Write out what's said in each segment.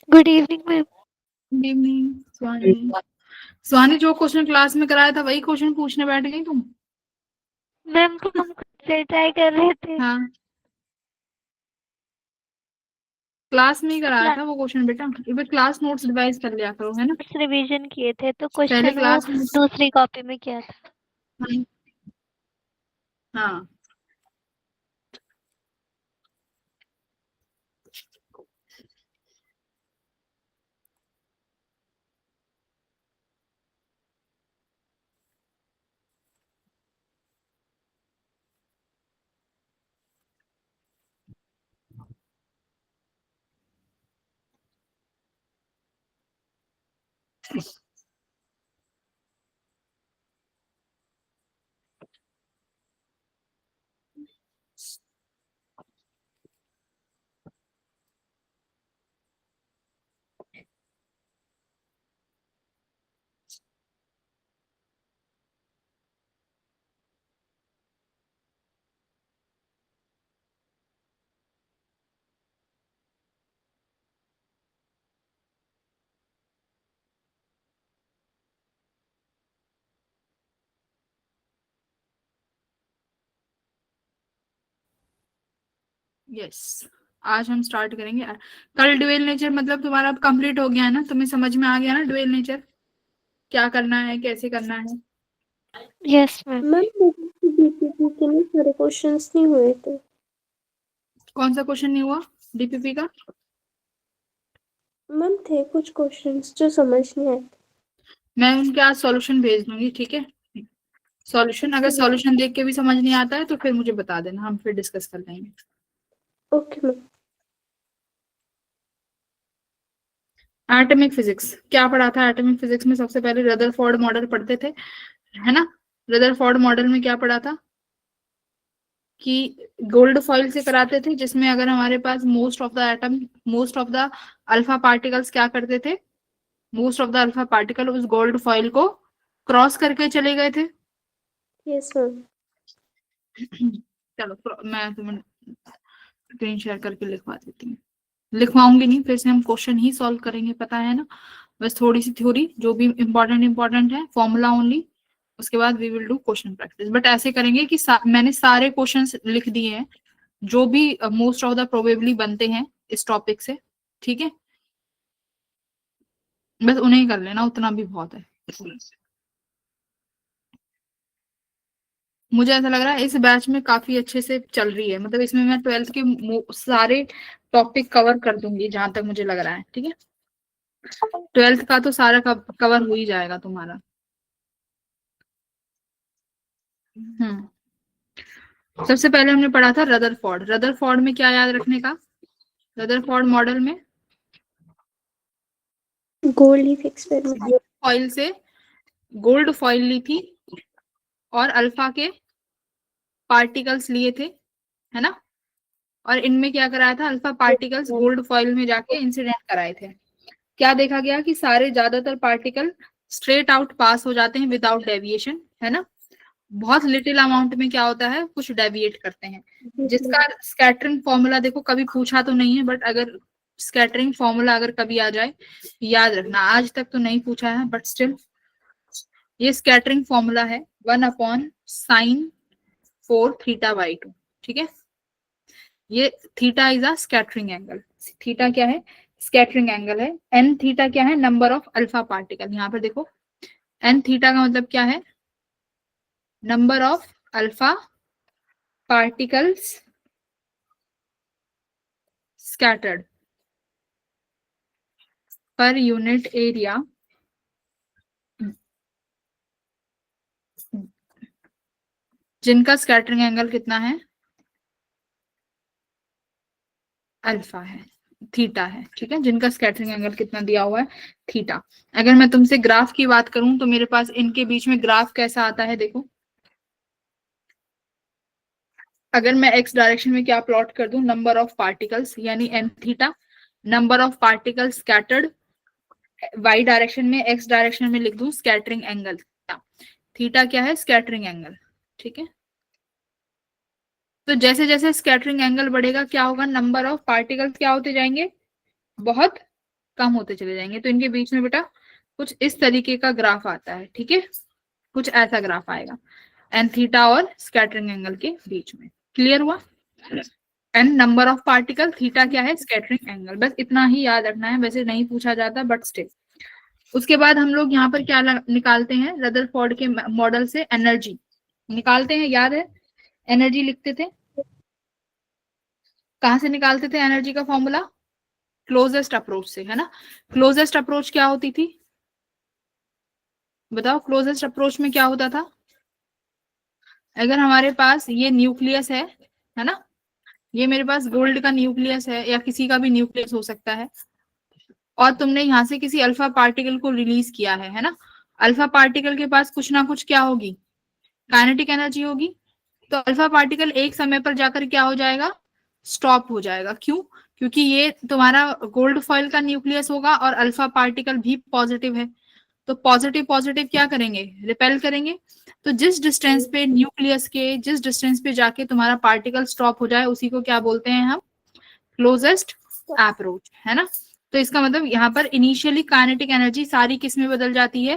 Good evening ma'am. Good evening Swani. Swani, जो question class में कराया था वही क्वेश्चन पूछने बैठ गई तुम? मैम तो हम खुद से ट्राई कर रहे थे। हाँ, क्लास में ही कराया क्लास था वो क्वेश्चन बेटा। एक बार क्लास नोट्स रिवाइज कर लिया करो, है ना। रिवीजन किए थे तो पहले क्वेश्चन वो क्लास में। दूसरी कॉपी में किया था। हाँ। यस, आज हम स्टार्ट करेंगे। कल ड्यूअल नेचर मतलब तुम्हारा अब कंप्लीट हो गया है ना, तुम्हें समझ में आ गया ना ड्यूअल नेचर क्या करना है, कैसे करना है। Yes ma'am. मैम डीपीपी के लिए सारे क्वेश्चंस नहीं हुए थे। कौन सा क्वेश्चन नहीं हुआ डीपीपी का? मैम थे कुछ क्वेश्चंस जो समझ नहीं आए थे। मैं उनके आज सॉल्यूशन भेज दूंगी, ठीक है। सॉल्यूशन, अगर सॉल्यूशन देख के भी समझ नहीं आता है तो फिर मुझे बता देना, हम फिर डिस्कस कर लेंगे। Okay ma'am. एटॉमिक फिजिक्स क्या पढ़ा था? एटॉमिक फिजिक्स में सबसे पहले रदरफोर्ड मॉडल पढ़ते थे, है ना। रदरफोर्ड मॉडल में क्या पढ़ा था कि गोल्ड फॉइल से कराते थे, जिसमें अगर हमारे पास most of the atom, most of the alpha particles क्या करते थे, most of the alpha particle उस गोल्ड फॉइल को क्रॉस करके चले गए थे। Yes ma'am. चलो मैं तुम्हें स्क्रीन शेयर करके लिखवा देती हूँ। लिखवाऊंगी नहीं, फिर से हम क्वेश्चन ही सॉल्व करेंगे, पता है ना। बस थोड़ी सी थ्योरी, जो भी इंपॉर्टेंट है, फॉर्मूला ओनली। उसके बाद we will do question practice, but ऐसे करेंगे कि मैंने सारे क्वेश्चंस लिख दिए हैं जो भी मोस्ट ऑफ द प्रोबेबली बनते हैं इस टॉपिक से, ठीक है। बस उन्हें ही कर लेना, उतना भी बहुत है। मुझे ऐसा लग रहा है इस बैच में काफी अच्छे से चल रही है, मतलब इसमें मैं ट्वेल्थ के सारे टॉपिक कवर कर दूंगी जहां तक मुझे लग रहा है, ठीक है। ट्वेल्थ का तो सारा कवर हो ही जाएगा तुम्हारा। सबसे पहले हमने पढ़ा था रदरफोर्ड। रदरफोर्ड में क्या याद रखने का? रदरफोर्ड मॉडल में gold leaf experiment. Gold foil से, गोल्ड फॉइल ली थी और अल्फा के पार्टिकल्स लिए थे, है ना। और इनमें क्या कराया था, अल्फा पार्टिकल्स गोल्ड फॉइल में जाके इंसिडेंट कराए थे। क्या देखा गया कि सारे ज्यादातर पार्टिकल स्ट्रेट आउट पास हो जाते हैं विदाउट डेविएशन, है ना। बहुत लिटिल अमाउंट में क्या होता है, कुछ डेविएट करते हैं। जिसका स्कैटरिंग फॉर्मूला देखो, कभी पूछा तो नहीं है, बट अगर स्कैटरिंग फॉर्मूला अगर कभी आ जाए याद रखना। आज तक तो नहीं पूछा है, बट स्टिल ये स्कैटरिंग फॉर्मूला है 1/sin4θ/2, ठीक है। ये theta is a scattering angle. Theta क्या है? स्कैटरिंग एंगल है। एन थीटा क्या है? Number of alpha particle. यहाँ पर देखो, एन थीटा का मतलब क्या है? Number of alpha particles scattered per unit area जिनका स्कैटरिंग एंगल कितना है? अल्फा है, थीटा है, ठीक है। जिनका स्कैटरिंग एंगल कितना दिया हुआ है? थीटा। अगर मैं तुमसे ग्राफ की बात करूं तो मेरे पास इनके बीच में ग्राफ कैसा आता है, देखो। अगर मैं एक्स डायरेक्शन में क्या प्लॉट कर दूं, नंबर ऑफ पार्टिकल्स यानी N theta, number of particles scattered. Y direction में, एक्स डायरेक्शन में लिख दूं स्कैटरिंग एंगल थीटा। थीटा क्या है? स्कैटरिंग एंगल, ठीक है। तो जैसे जैसे स्कैटरिंग एंगल बढ़ेगा क्या होगा, नंबर ऑफ पार्टिकल्स क्या होते जाएंगे? बहुत कम होते चले जाएंगे। तो इनके बीच में बेटा कुछ इस तरीके का ग्राफ आता है, ठीक है, कुछ ऐसा ग्राफ आएगा एन थीटा और स्कैटरिंग एंगल के बीच में। क्लियर हुआ? N number of particle, theta क्या है, स्कैटरिंग एंगल, बस इतना ही याद रखना है, वैसे नहीं पूछा जाता बट स्टिल। उसके बाद हम लोग यहाँ पर क्या निकालते हैं, रदरफोर्ड के मॉडल से एनर्जी निकालते हैं, याद है एनर्जी लिखते थे, कहाँ से निकालते थे एनर्जी का फॉर्मूला, क्लोजेस्ट अप्रोच से, है ना। क्लोजेस्ट अप्रोच क्या होती थी बताओ, क्लोजेस्ट अप्रोच में क्या होता था, अगर हमारे पास ये न्यूक्लियस है ना, ये मेरे पास गोल्ड का न्यूक्लियस है या किसी का भी न्यूक्लियस हो सकता है, और तुमने यहाँ से किसी अल्फा पार्टिकल को रिलीज किया है ना, अल्फा पार्टिकल के पास कुछ ना कुछ क्या होगी, काइनेटिक एनर्जी होगी। तो अल्फा पार्टिकल एक समय पर जाकर क्या हो जाएगा, स्टॉप हो जाएगा। क्यों? क्योंकि ये तुम्हारा गोल्ड फॉइल का न्यूक्लियस होगा और अल्फा पार्टिकल भी पॉजिटिव है, तो पॉजिटिव पॉजिटिव क्या करेंगे, रिपेल करेंगे। तो जिस डिस्टेंस पे न्यूक्लियस के जिस डिस्टेंस पे जाके तुम्हारा पार्टिकल स्टॉप हो जाए उसी को क्या बोलते हैं हम, क्लोजेस्ट अप्रोच, है ना। तो इसका मतलब यहाँ पर इनिशियली काइनेटिक एनर्जी सारी किस में बदल जाती है,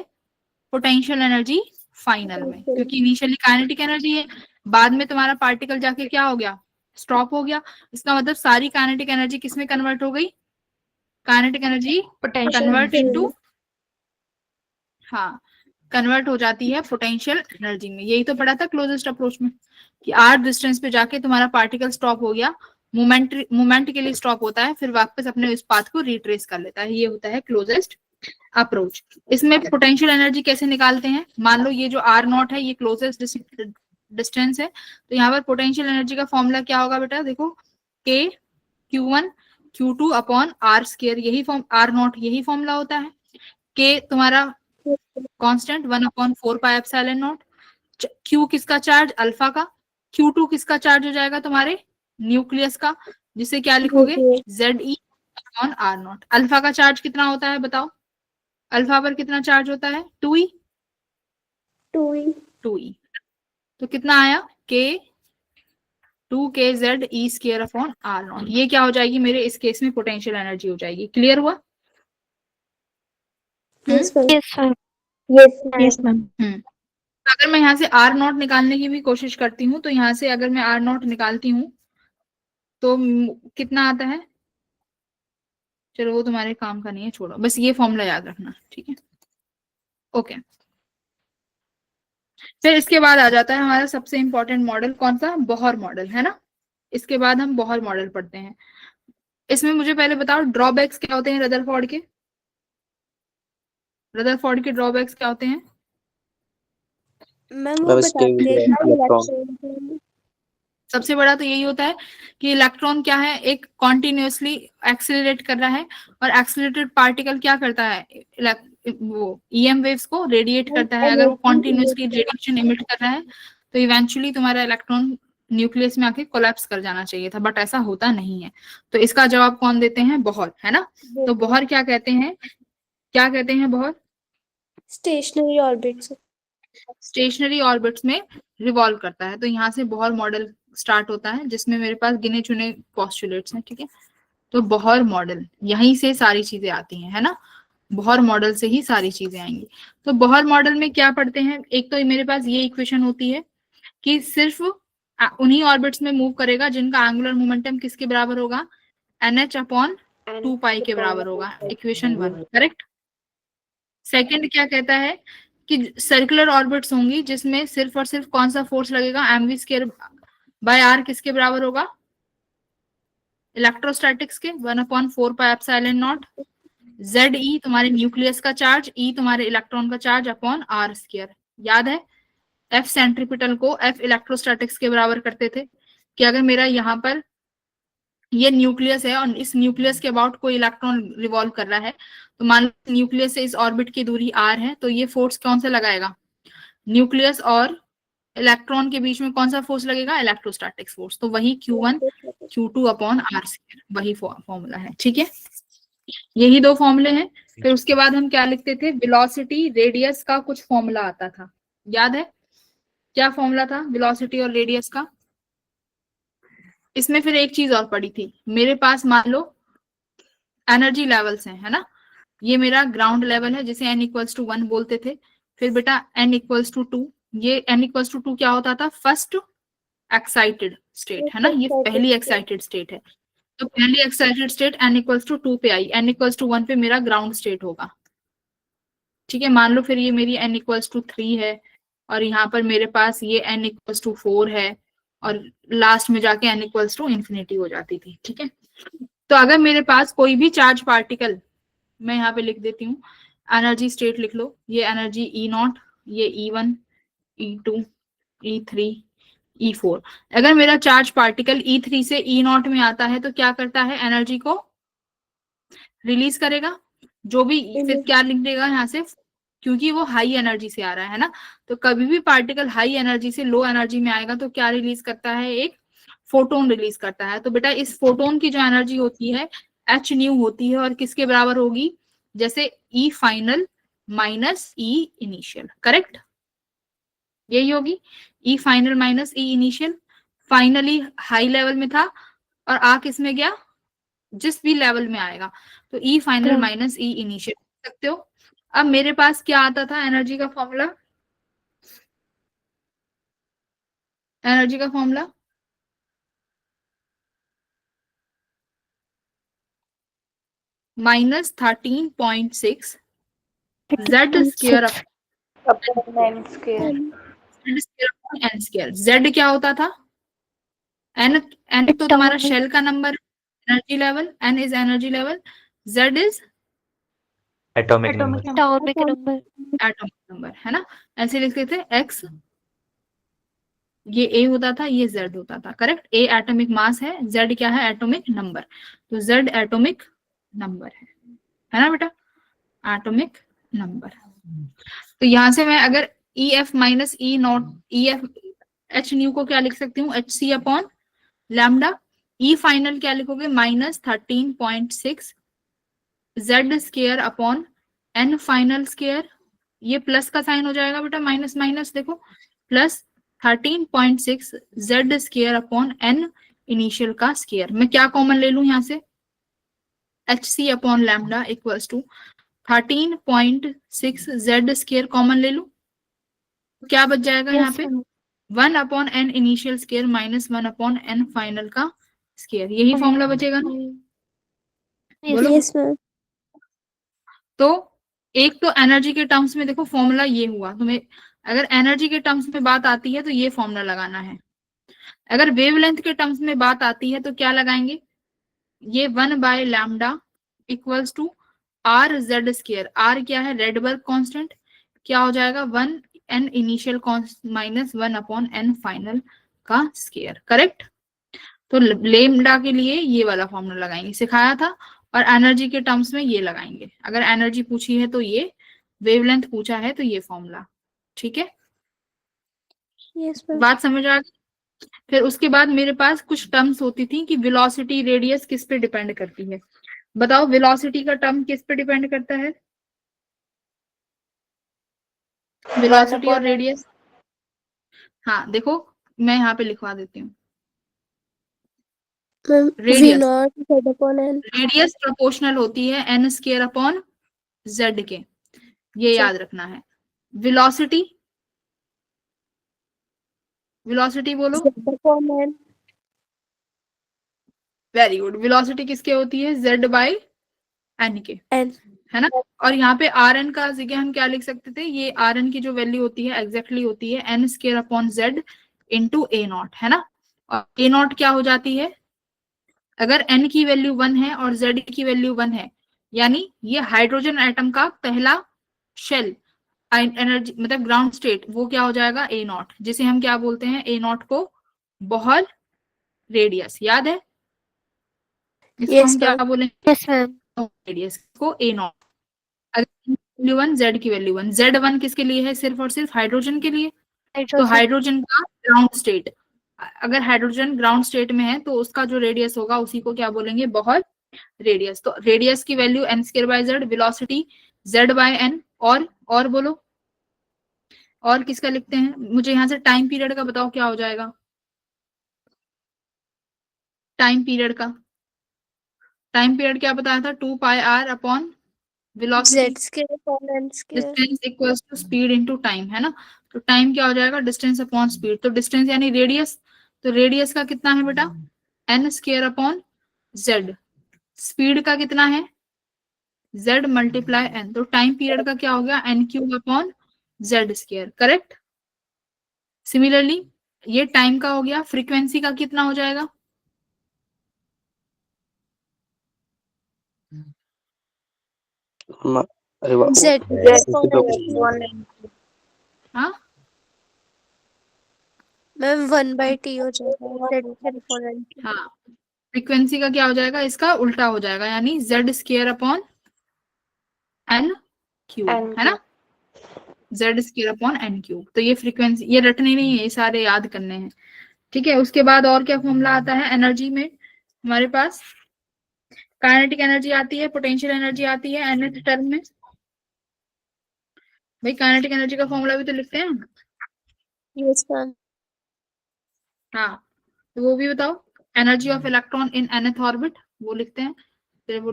पोटेंशियल एनर्जी फाइनल में, क्योंकि इनिशियली काइनेटिक एनर्जी है, बाद में तुम्हारा पार्टिकल जाके क्या हो गया, स्टॉप हो गया। इसका मतलब सारी काइनेटिक एनर्जी किस में कन्वर्ट हो गई, काइनेटिक एनर्जी कन्वर्ट इनटू, हाँ, कन्वर्ट हो जाती है पोटेंशियल एनर्जी में। यही तो पढ़ा था क्लोजेस्ट अप्रोच में कि आर डिस्टेंस पे जाके तुम्हारा पार्टिकल स्टॉप हो गया, मोमेंट के लिए स्टॉप होता है, फिर वापस अपने उस पाथ को रिट्रेस कर लेता है, ये होता है क्लोजेस्ट अप्रोच। इसमें पोटेंशियल एनर्जी कैसे निकालते हैं, मान लो ये जो आर नॉट है ये क्लोजेस्ट डिस्टेंस है, तो यहाँ पर पोटेंशियल एनर्जी का फॉर्मूला क्या होगा बेटा, देखो k Q1 Q2 upon R square, यही फॉर्म आर नॉट यही फॉर्मूला होता है। के तुम्हारा constant 1/4 pi epsilon nought, Q किसका चार्ज, अल्फा का, Q2 किसका चार्ज हो जाएगा, तुम्हारे न्यूक्लियस का, जिसे क्या लिखोगे, ZE upon R nought. Alpha का चार्ज कितना होता है बताओ, अल्फा पर कितना चार्ज होता है, 2E, 2E, तो कितना आया, k 2kz E square upon R nought, ये क्या हो जाएगी मेरे इस केस में पोटेंशियल एनर्जी हो जाएगी। क्लियर हुआ? Yes ma'am. Yes sir. Yes ma'am. अगर मैं यहाँ से आर नॉट निकालने की भी कोशिश करती हूँ, तो यहाँ से अगर मैं आर नॉट निकालती हूँ तो कितना आता है, चलो वो तुम्हारे काम का नहीं है, छोड़ो, बस ये फॉर्मूला याद रखना, ठीक है, ओके। फिर इसके बाद आ जाता है हमारा सबसे इंपॉर्टेंट मॉडल, कौन सा, बोहर मॉडल, है ना। इसके बाद हम बोहर मॉडल पढ़ते हैं। इसमें मुझे पहले बताओ ड्रॉबैक्स क्या होते हैं रदरफोर्ड के, रदरफोर्ड के ड्रॉबैक्स क्या होते हैं। मैम वो बताते हैं इलेक्ट्रॉन। सबसे बड़ा तो यही होता है कि इलेक्ट्रॉन क्या है, एक कॉन्टिन्यूसली एक्सेलरेट कर रहा है, और एक्सेलरेटेड पार्टिकल क्या करता है, वो ईएम वेव्स को रेडिएट करता है। अगर वो कॉन्टिन्यूसली रेडिएशन इमिट कर रहा है तो इवेंचुअली तुम्हारा इलेक्ट्रॉन न्यूक्लियस में आके कोलैप्स कर जाना चाहिए था, बट ऐसा होता नहीं है। तो इसका जवाब कौन देते हैं, बोहर, है ना। तो बोहर क्या कहते हैं, क्या कहते हैं Bohr, stationary orbits. Stationary orbits में रिवॉल्व करता है। तो यहाँ से बोहर मॉडल स्टार्ट होता है, जिसमें मेरे पास गिने चुने पोस्टुलेट्स हैं, ठीक है। तो बोहर मॉडल यहीं से सारी चीजें आती हैं, है ना, बोहर मॉडल से ही सारी चीजें आएंगी। तो बोहर मॉडल में क्या पढ़ते हैं, एक तो मेरे पास ये इक्वेशन होती है कि सिर्फ उन्हीं ऑर्बिट्स में मूव करेगा जिनका एंगुलर मोमेंटम किसके बराबर होगा, NH अपॉन 2 पाई के बराबर होगा, इक्वेशन 1, करेक्ट। सेकंड क्या कहता है कि सर्कुलर ऑर्बिट्स होंगी जिसमें सिर्फ और सिर्फ कौन सा फोर्स लगेगा, mv स्क्वायर बाय आर किसके बराबर होगा, इलेक्ट्रोस्टैटिक्स के 1/4 पाई एप्सिलॉन नॉट, ZE तुम्हारे न्यूक्लियस का चार्ज, E तुम्हारे इलेक्ट्रॉन का चार्ज अपॉन आर स्क्वायर। याद है F सेंट्रीपिटल को F इलेक्ट्रोस्टैटिक्स के बराबर करते थे कि अगर मेरा यहाँ पर ये न्यूक्लियस है और इस न्यूक्लियस के अबाउट कोई इलेक्ट्रॉन रिवॉल्व कर रहा है, तो मान लो न्यूक्लियस से इस ऑर्बिट की दूरी r है, तो ये फोर्स कौन सा लगाएगा, न्यूक्लियस और इलेक्ट्रॉन के बीच में कौन सा फोर्स लगेगा, इलेक्ट्रोस्टैटिक फोर्स। तो वही Q1 Q2 upon R square, वही फॉर्मूला है, ठीक है। यही दो फॉर्मूले हैं। फिर उसके बाद हम क्या लिखते थे, वेलोसिटी रेडियस का कुछ फॉर्मूला आता था, याद है क्या फॉर्मूला था वेलोसिटी और रेडियस का। इसमें फिर एक चीज और पड़ी थी, मेरे पास मान लो एनर्जी लेवल्स हैं, है ना, ये मेरा ग्राउंड लेवल है जिसे n इक्वल्स टू 1 बोलते थे। फिर बेटा n इक्वल्स टू 2, ये n इक्वल्स टू 2 क्या होता था? फर्स्ट एक्साइटेड स्टेट, है ना, ये पहली एक्साइटेड स्टेट है। तो पहली excited state n equals to 2 पे आई, n इक्वल्स टू 1 पे मेरा ग्राउंड स्टेट होगा। ठीक है, मान लो फिर ये मेरी n इक्वल्स टू 3 है और यहाँ पर मेरे पास ये n इक्वल्स टू 4 है और लास्ट में जाके n इक्वल्स टू इंफिनिटी हो जाती थी। ठीक है, तो अगर मेरे पास कोई भी चार्ज पार्टिकल, मैं यहाँ पे लिख देती हूँ, एनर्जी स्टेट लिख लो, ये एनर्जी E0, ये E1, E2, E3, E4। अगर मेरा चार्ज पार्टिकल E3 से E0 में आता है तो क्या करता है? एनर्जी को रिलीज करेगा। जो भी फिर क्या लिख देगा यहाँ से, क्योंकि वो हाई एनर्जी से आ रहा है ना, तो कभी भी पार्टिकल हाई एनर्जी से लो एनर्जी में आएगा तो क्या रिलीज करता है? एक फोटोन रिलीज करता है। तो बेटा इस फोटोन की जो एनर्जी होती है एच न्यू होती है और किसके बराबर होगी? जैसे E final minus E initial, correct, यही होगी, E final minus E initial. Finally high level में था और आ किस में गया? जिस भी लेवल में आएगा, तो E final minus E initial सकते हो। अब मेरे पास क्या आता था? एनर्जी का फॉर्मूला, एनर्जी का formula -13.6 Z square upon n square. N square. Z क्या होता था? एन, एन तो तुम्हारा शेल का नंबर, energy level, N is energy level, Z is atomic number. Atomic number. Atomic number, है ना। ऐसे लिखते थे एक्स, ये ए होता था, ये जेड होता था, करेक्ट। ए एटॉमिक मास है, जेड क्या है? Atomic number. तो जेड एटॉमिक नंबर है ना बेटा, एटॉमिक नंबर। तो यहां से मैं अगर E F minus E naught, E F H nu को क्या लिख सकती हूँ? H C upon lambda. E final क्या लिखोगे? -13.6 Z square upon N final square. ये प्लस का साइन हो जाएगा बेटा, माइनस माइनस देखो, plus 13.6 Z square upon N initial का स्क्वायर। मैं क्या कॉमन ले लूं यहाँ से? H C upon lambda equals to 13.6 Z square common ले लूं, क्या बच जाएगा यहाँ पे? 1 upon N initial square minus 1 upon N final का स्क्वायर, यही फॉर्मूला बचेगा ना? बोलो। Yes ma'am. तो एक तो एनर्जी के टर्म्स में देखो फॉर्मूला ये हुआ, तुम्हें अगर एनर्जी के टर्म्स में बात आती है तो ये फॉर्मूला लगाना है। अगर वेवलेंथ के टर्म्स में बात आती है तो क्या लगाएंगे? ये 1 by lambda equals to R Z square. R क्या है? Rydberg constant. क्या हो जाएगा? 1 N initial minus 1 upon N final का स्क्वायर, करेक्ट। तो लेमडा के लिए ये वाला फॉर्मूला लगाएंगे, सिखाया था। और एनर्जी के टर्म्स में ये लगाएंगे, अगर एनर्जी पूछी है तो ये, वेवलेंथ पूछा है तो ये फॉर्मूला। ठीक है, यस मैम। बात समझ आ गई। फिर उसके बाद मेरे पास कुछ टर्म्स होती थी कि वेलोसिटी रेडियस किस पे डिपेंड करती है। बताओ वेलोसिटी का टर्म किस पे डिपेंड करता है? वेलोसिटी और रेडियस। हाँ देखो, मैं यहाँ पे लिखवा देती हूँ। Ma'am we radius, not Z upon N. Radius proportional होती है एन स्क्वायर अपॉन जेड के, ये याद रखना है। वेलोसिटी, वेलोसिटी बोलो। Z upon N. Very good, velocity किसके होती है? जेड बाय एन के, एन। है ना। और यहाँ पे आर एन का जगह हम क्या लिख सकते थे? ये आर एन की जो वैल्यू होती है एग्जैक्टली होती है N square upon Z into a nought, है ना। और ए नॉट क्या हो जाती है? अगर n की वैल्यू 1 है और z की वैल्यू 1 है, यानी ये हाइड्रोजन एटम का पहला शेल एनर्जी मतलब ग्राउंड स्टेट, वो क्या हो जाएगा? ए नॉट, जिसे हम क्या बोलते हैं? ए नॉट को बॉहर रेडियस, याद है इसको हम यस क्या मैम। बोलेंगे? Yes ma'am. रेडियस को ए नॉट। अगर वैल्यू 1, जेड की वैल्यू 1, जेड 1 किसके लिए है? सिर्फ और सिर्फ हाइड्रोजन के लिए। तो हाइड्रोजन। हाइड्रोजन का ग्राउंड स्टेट, अगर हाइड्रोजन ग्राउंड स्टेट में है तो उसका जो रेडियस होगा उसी को क्या बोलेंगे? Bohr radius. तो रेडियस की value N square by Z, velocity Z by N. और बोलो, और किसका लिखते हैं? मुझे यहाँ से टाइम पीरियड का बताओ क्या हो जाएगा? टाइम पीरियड का, टाइम पीरियड क्या बताया था? 2 pi R upon velocity Z square upon N square. Distance equals to speed into time, है ना। तो टाइम क्या हो जाएगा, डिस्टेंस अपॉन स्पीड। तो डिस्टेंस यानी रेडियस, तो रेडियस का कितना है बेटा, N square upon Z. Speed का कितना है, जेड मल्टीप्लाई एन। तो टाइम पीरियड का क्या हो गया, N cube upon Z square, correct. Similarly ये टाइम का हो गया, फ्रीक्वेंसी का कितना हो जाएगा, अरे वाह, Z अपॉन N क्यूब। हाँ मैम 1/t हो जाएगा Z square upon N cube. हाँ, फ्रीक्वेंसी का क्या हो जाएगा, इसका उल्टा हो जाएगा, यानी Z square upon N cube, है ना, Z square upon N cube. तो ये फ्रीक्वेंसी, ये रटने नहीं है, ये सारे याद करने हैं, ठीक है। उसके बाद और क्या फॉर्मूला आता है एनर्जी में हमारे पास, काइनेटिक एनर्जी आती है, पोटेंशियल एनर्जी आती है nth टर्म में। भाई काइनेटिक एनर्जी का फॉर्मूला भी तो लिखते हैं। Yes ma'am. हाँ, तो वो भी बताओ, energy of electron in nth orbit, वो लिखते हैं। फिर वो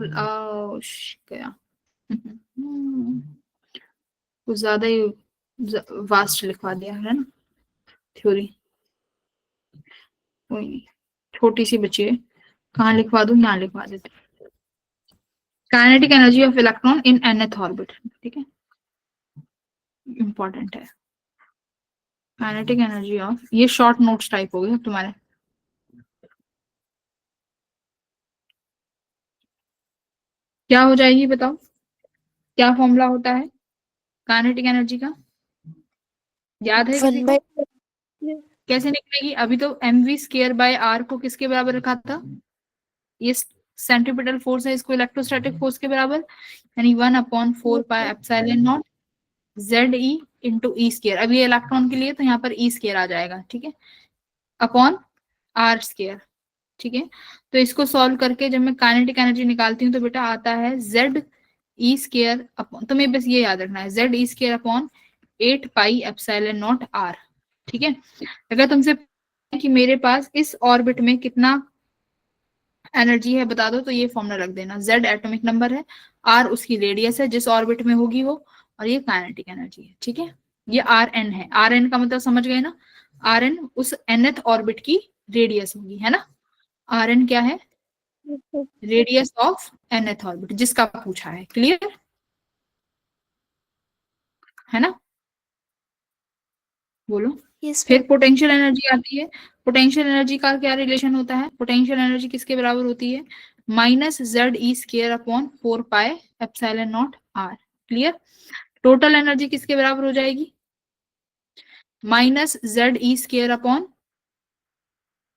क्या कुछ ज्यादा ही वास्ट लिखवा दिया है ना थ्योरी, कोई नहीं, छोटी सी बची है, कहाँ लिखवा दूं, यहाँ लिखवा देते। Kinetic energy of electron in nth orbit, ठीक है, इंपॉर्टेंट है। काइनेटिक एनर्जी ऑफ, ये शॉर्ट नोट्स टाइप हो गए तुम्हारे। क्या हो जाएगी बताओ, क्या फॉर्मूला होता है काइनेटिक एनर्जी का, याद है किसी को, 1/t। कैसे निकलेगी। अभी तो mv स्क्वायर बाय आर को किसके बराबर रखा था, ये सेंट्रीपिटल फोर्स है, इसको इलेक्ट्रोस्टैटिक फोर्स के बराबर, यानी 1/4πε0 जेड ई इंटू ई स्क्वायर। अब ये इलेक्ट्रॉन के लिए तो यहाँ पर ई स्क्वायर आ जाएगा, ठीक है, अपॉन आर स्क्वायर, ठीक है। तो इसको सॉल्व करके जब मैं काइनेटिक एनर्जी निकालती हूँ तो बेटा आता है जेड ई स्क्वायर अपॉन, तुम्हें बस ये याद रखना है, Z E square upon 8πε0 R, ठीक है। अगर तुमसे कि मेरे पास इस ऑर्बिट में कितना एनर्जी है बता दो, तो ये फॉर्मूला रख देना, जेड एटॉमिक नंबर है, आर उसकी रेडियस है जिस ऑर्बिट में होगी वो, और ये काइनेटिक एनर्जी है, ठीक है। ये आर एन है, आर एन का मतलब समझ गए ना, आर एन उस nth ऑर्बिट की रेडियस होगी, है ना। आर एन क्या है, रेडियस ऑफ nth ऑर्बिट जिसका पूछा है, क्लियर है ना, बोलो। यस फिर मैम। पोटेंशियल एनर्जी आती है, पोटेंशियल एनर्जी का क्या रिलेशन होता है, पोटेंशियल एनर्जी किसके बराबर होती है, minus Z E square upon 4πε0 R, clear. Total energy किसके बराबर हो जाएगी, minus Z E square upon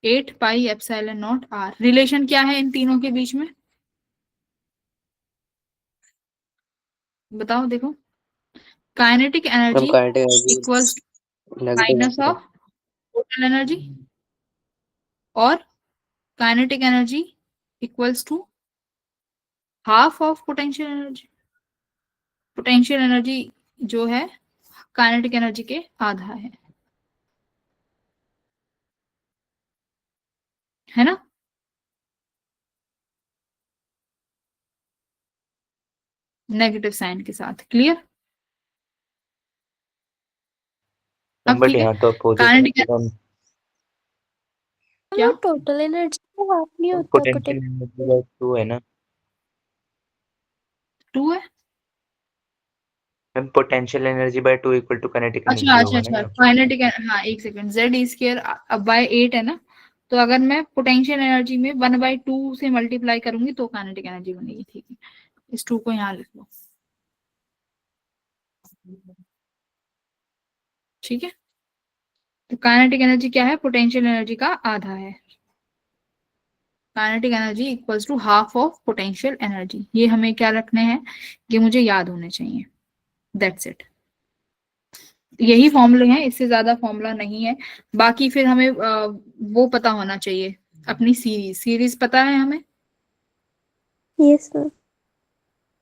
8πε0 R. Relation क्या है इन तीनों के बीच में, बताओ देखो, kinetic energy kinetic energy equals minus negative. Of total energy, और kinetic energy equals to half of potential energy. Potential energy जो है काइनेटिक एनर्जी के आधा है ना। नेगेटिव साइन के साथ, क्लियर। अब बट ठीक है, यहाँ तो अपोजिट काइनेटिक क्या, वो टोटल एनर्जी का हाफ नहीं होता पोटेंशियल एनर्जी बाय 2 है ना टू है। Ma'am, potential energy by 2 equal to kinetic अच्छा एनर्जी अच्छा होगा ना अच्छा, यहाँ। काइनेटिक, हाँ एक सेकंड, जेड ई स्क्वायर अब बाय 8 है ना, तो अगर मैं पोटेंशियल एनर्जी में 1/2 से मल्टीप्लाई करूंगी तो काइनेटिक एनर्जी बनेगी, ठीक है। इस 2 को यहाँ लिख लो, ठीक है। तो काइनेटिक एनर्जी क्या है, पोटेंशियल एनर्जी का आधा है। Kinetic energy equals to half of potential energy, ये हमें क्या रखने हैं, ये मुझे याद होने चाहिए, दैट्स इट। यही फॉर्मूले हैं, इससे ज्यादा फॉर्मूला नहीं है। बाकी फिर हमें वो पता होना चाहिए, अपनी सीरीज, सीरीज पता है हमें, यस मैम।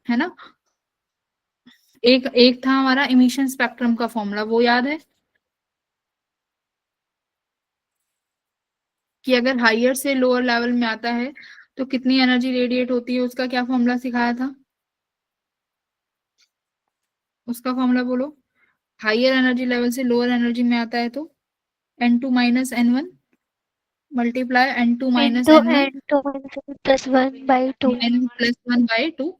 है ना। एक एक था हमारा इमिशन स्पेक्ट्रम का फॉर्मूला, वो याद है कि अगर हायर से लोअर लेवल में आता है तो कितनी एनर्जी रेडिएट होती है, उसका क्या फॉर्मूला सिखाया था, उसका फॉर्मूला बोलो। हाइयर एनर्जी लेवल से लोअर एनर्जी में आता है तो n2 minus n1 multiply n2 minus into n1 n2 plus 1 by 2. n plus 1/2।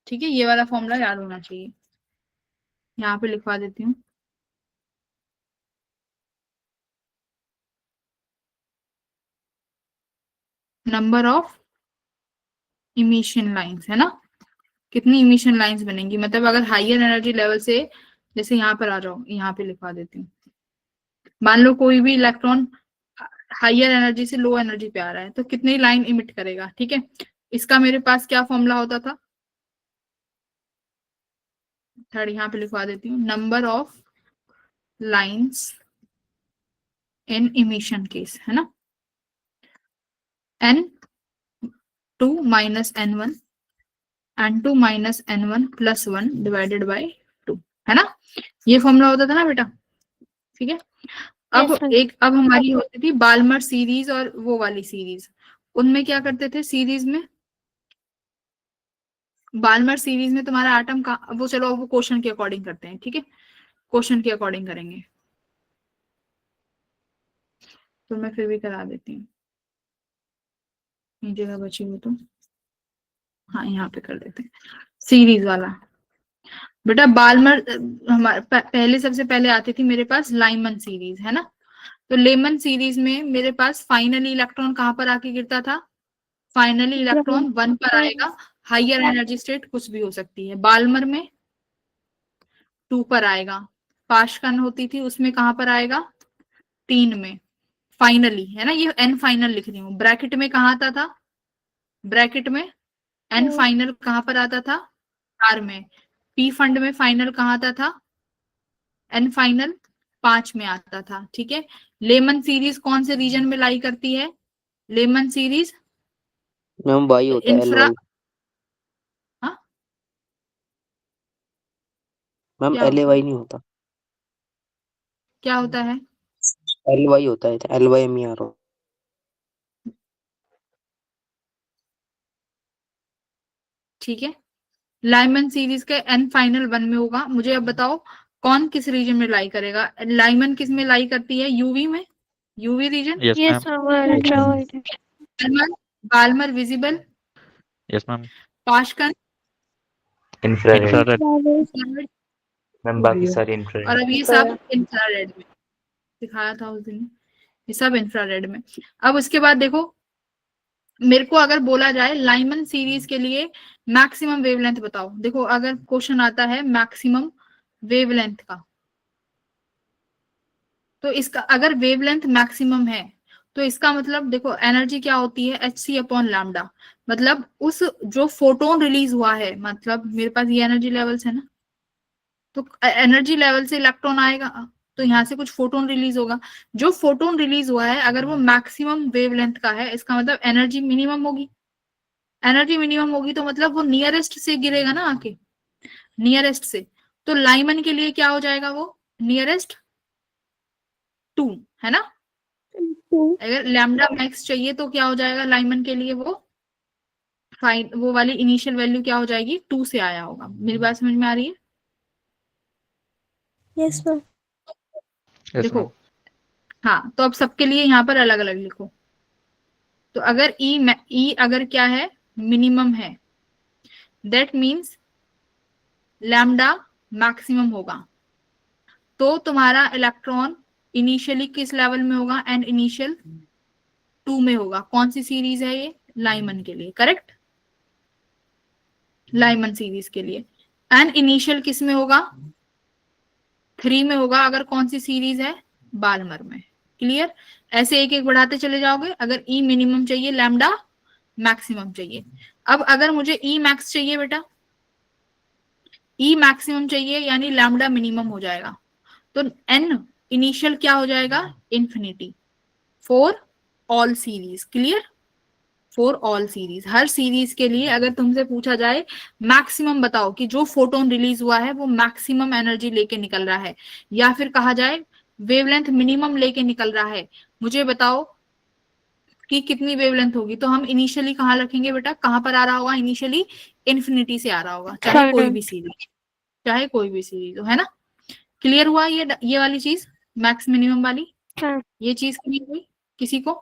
ठीक है, ये वाला फॉर्मूला याद होना चाहिए। यहाँ पे लिखवा देती हूँ। नंबर ऑफ इमिशन लाइंस, है ना, कितनी इमिशन लाइंस बनेंगी, मतलब अगर हाइयर एनर्जी लेवल से, जैसे यहाँ पर आ जाओ, यहाँ पे लिखवा देती हूँ। मान लो कोई भी इलेक्ट्रॉन हाइयर एनर्जी से लो एनर्जी पे आ रहा है तो कितनी लाइन इमिट करेगा। ठीक है, इसका मेरे पास क्या फॉर्मूला होता था, थर्ड यहाँ पे लिखवा देती हूँ। Number of lines in emission case, है ना, n2 minus n1 n2 minus n1 plus 1 divided by 2, है ना, ये फॉर्मूला होता था ना बेटा। ठीक है, अब Yes, sir. अब हमारी होती थी बाल्मर सीरीज और वो वाली सीरीज। उनमें क्या करते थे सीरीज में, बाल्मर सीरीज में तुम्हारा आटम का वो, चलो वो क्वेश्चन के अकॉर्डिंग करते हैं। ठीक है, क्वेश्चन के अकॉर्डिंग करेंगे, तो मैं फिर भी करा देती हूँ, ये जगह बची हो तो हाँ यहाँ पे कर देते हैं सीरीज वाला। बेटा बाल्मर हमारे पहले, सबसे पहले आती थी मेरे पास लाइमन सीरीज, है ना, तो लेमन सीरीज में मेरे पास फाइनली इलेक्ट्रॉन कहाँ पर आके गिरता था, फाइनली इलेक्ट्रॉन 1 पर आएगा। हाइयर एनर्जी स्टेट कुछ भी हो सकती है। बाल्मर में 2 पर आएगा। पाशकन होती थी उसमें कहाँ पर आएगा, 3 में। फाइनली, है ना, ये एन फाइनल लिख रही हूँ, ब्रैकेट में कहाँ आता था, ब्रैकेट में एन फाइनल कहाँ पर आता था, 4 में। पी फंड में फाइनल कहाँ आता था, एन फाइनल 5 में आता था। ठीक है, लेमन सीरीज कौन से रीजन में लाई करती है, लेमन सीरीज मैम वाई होता है, एल इंफ्रा, वाई। हाँ मैम क्या एल ए होता वाई है, नहीं होता, क्या होता है, एल वाई होता है, L Y M E R. ठीक है, लाइमन सीरीज के एन फाइनल 1 में होगा। मुझे अब बताओ कौन किस रीजन में लाई करेगा, लाइमन किस में लाई करती है, यूवी में, UV region. Yes, Yes, ma'am. sir. Ultraviolet. Balmer, Balmer visible, Yes, ma'am. Paschen infrared. Infrared. infrared, ma'am बाकी सारी और इंफ्रारेड। अब ये सब इंफ्रारेड में दिखाया था उस दिन, ये सब इंफ्रारेड में। अब उसके बाद देखो, मेरे को अगर बोला जाए लाइमन सीरीज के लिए मैक्सिमम वेवलेंथ बताओ, देखो अगर क्वेश्चन आता है मैक्सिमम वेवलेंथ का, तो इसका अगर वेवलेंथ मैक्सिमम है तो इसका मतलब देखो एनर्जी क्या होती है, एच सी अपॉन लैम्डा, मतलब उस जो फोटोन रिलीज हुआ है, मतलब मेरे पास ये एनर्जी लेवल्स है ना, तो एनर्जी लेवल से इलेक्ट्रॉन आएगा तो यहाँ से कुछ फोटोन रिलीज होगा। जो फोटोन रिलीज हुआ है अगर वो मैक्सिमम वेवलेंथ का है, इसका मतलब एनर्जी मिनिमम होगी। एनर्जी मिनिमम होगी तो मतलब वो नियरेस्ट से गिरेगा ना आके, नियरेस्ट से। तो लाइमन के लिए क्या हो जाएगा, वो नियरेस्ट 2, है ना। अगर लैम्डा मैक्स चाहिए तो क्या हो जाएगा लाइमन के लिए, वो फाइन, वो वाली इनिशियल वैल्यू क्या हो जाएगी, 2 से आया होगा। मेरी बात समझ में आ रही है। Yes ma'am. Yes, देखो ma'am. हाँ, तो अब सबके लिए यहाँ पर अलग अलग लिखो। तो अगर ई अगर क्या है, मिनिमम है, दैट मीन्स लैम्डा मैक्सिमम होगा, तो तुम्हारा इलेक्ट्रॉन इनिशियली किस लेवल में होगा, एंड इनिशियल 2 में होगा। कौन सी सीरीज है ये, लाइमन के लिए, करेक्ट, लाइमन सीरीज के लिए। एंड इनिशियल किस में होगा, 3 में होगा, अगर कौन सी सीरीज है, बाल्मर में। क्लियर, ऐसे एक एक बढ़ाते चले जाओगे। अगर ई मिनिमम चाहिए, लैम्डा मैक्सिमम चाहिए। अब अगर मुझे ई मैक्स चाहिए बेटा, ई मैक्सिमम चाहिए यानी लैम्डा मिनिमम हो जाएगा, तो एन इनिशियल क्या हो जाएगा, infinity, for all series. Clear, for all series, her series के लिए अगर तुमसे पूछा जाए मैक्सिमम बताओ कि जो फोटोन रिलीज हुआ है वो मैक्सिमम एनर्जी लेके निकल रहा है, या फिर कहा जाए वेवलेंथ मिनिमम लेके निकल रहा है, मुझे बताओ कि कितनी वेवलेंथ होगी। तो हम इनिशियली कहाँ रखेंगे बेटा, कहाँ पर आ रहा होगा इनिशियली, इन्फिनिटी से आ रहा होगा, चाहे कोई भी सीरीज, चाहे कोई भी सीरीज हो, है ना। क्लियर हुआ ये वाली चीज, मैक्स मिनिमम वाली, हाँ। ये चीज क्लियर हुई किसी को?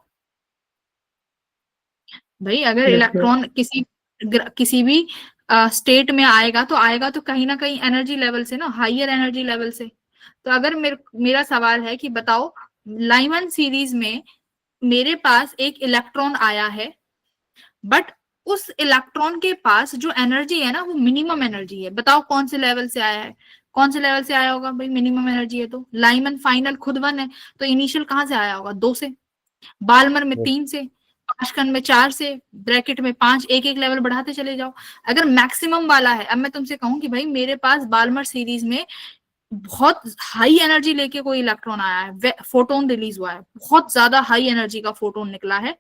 भाई अगर इलेक्ट्रॉन किसी भी स्टेट में आएगा तो कहीं ना कहीं एनर्जी लेवल से ना, हाइयर एनर्जी लेवल से। तो अगर मेरा सवाल है कि बताओ लाइमन सीरीज में मेरे पास एक इलेक्ट्रॉन आया है, बट उस इलेक्ट्रॉन के पास जो एनर्जी है ना वो मिनिमम एनर्जी है। बताओ कौन से लेवल से आया है? कौन से लेवल से आया होगा भाई? मिनिमम एनर्जी है तो लाइमन फाइनल खुद 1 है, तो इनिशियल कहाँ से आया होगा? 2 से, बाल्मर में 3 से, पाशकन में 4 से, ब्रैकेट में 5, एक एक लेवल बढ़ाते चले जाओ। अगर मैक्सिमम वाला है, अब मैं तुमसे कहूं कि भाई मेरे पास बाल्मर सीरीज में बहुत हाई एनर्जी लेके कोई इलेक्ट्रॉन आया है, फोटोन रिलीज हुआ है, बहुत ज्यादा हाई एनर्जी का फोटोन निकला है,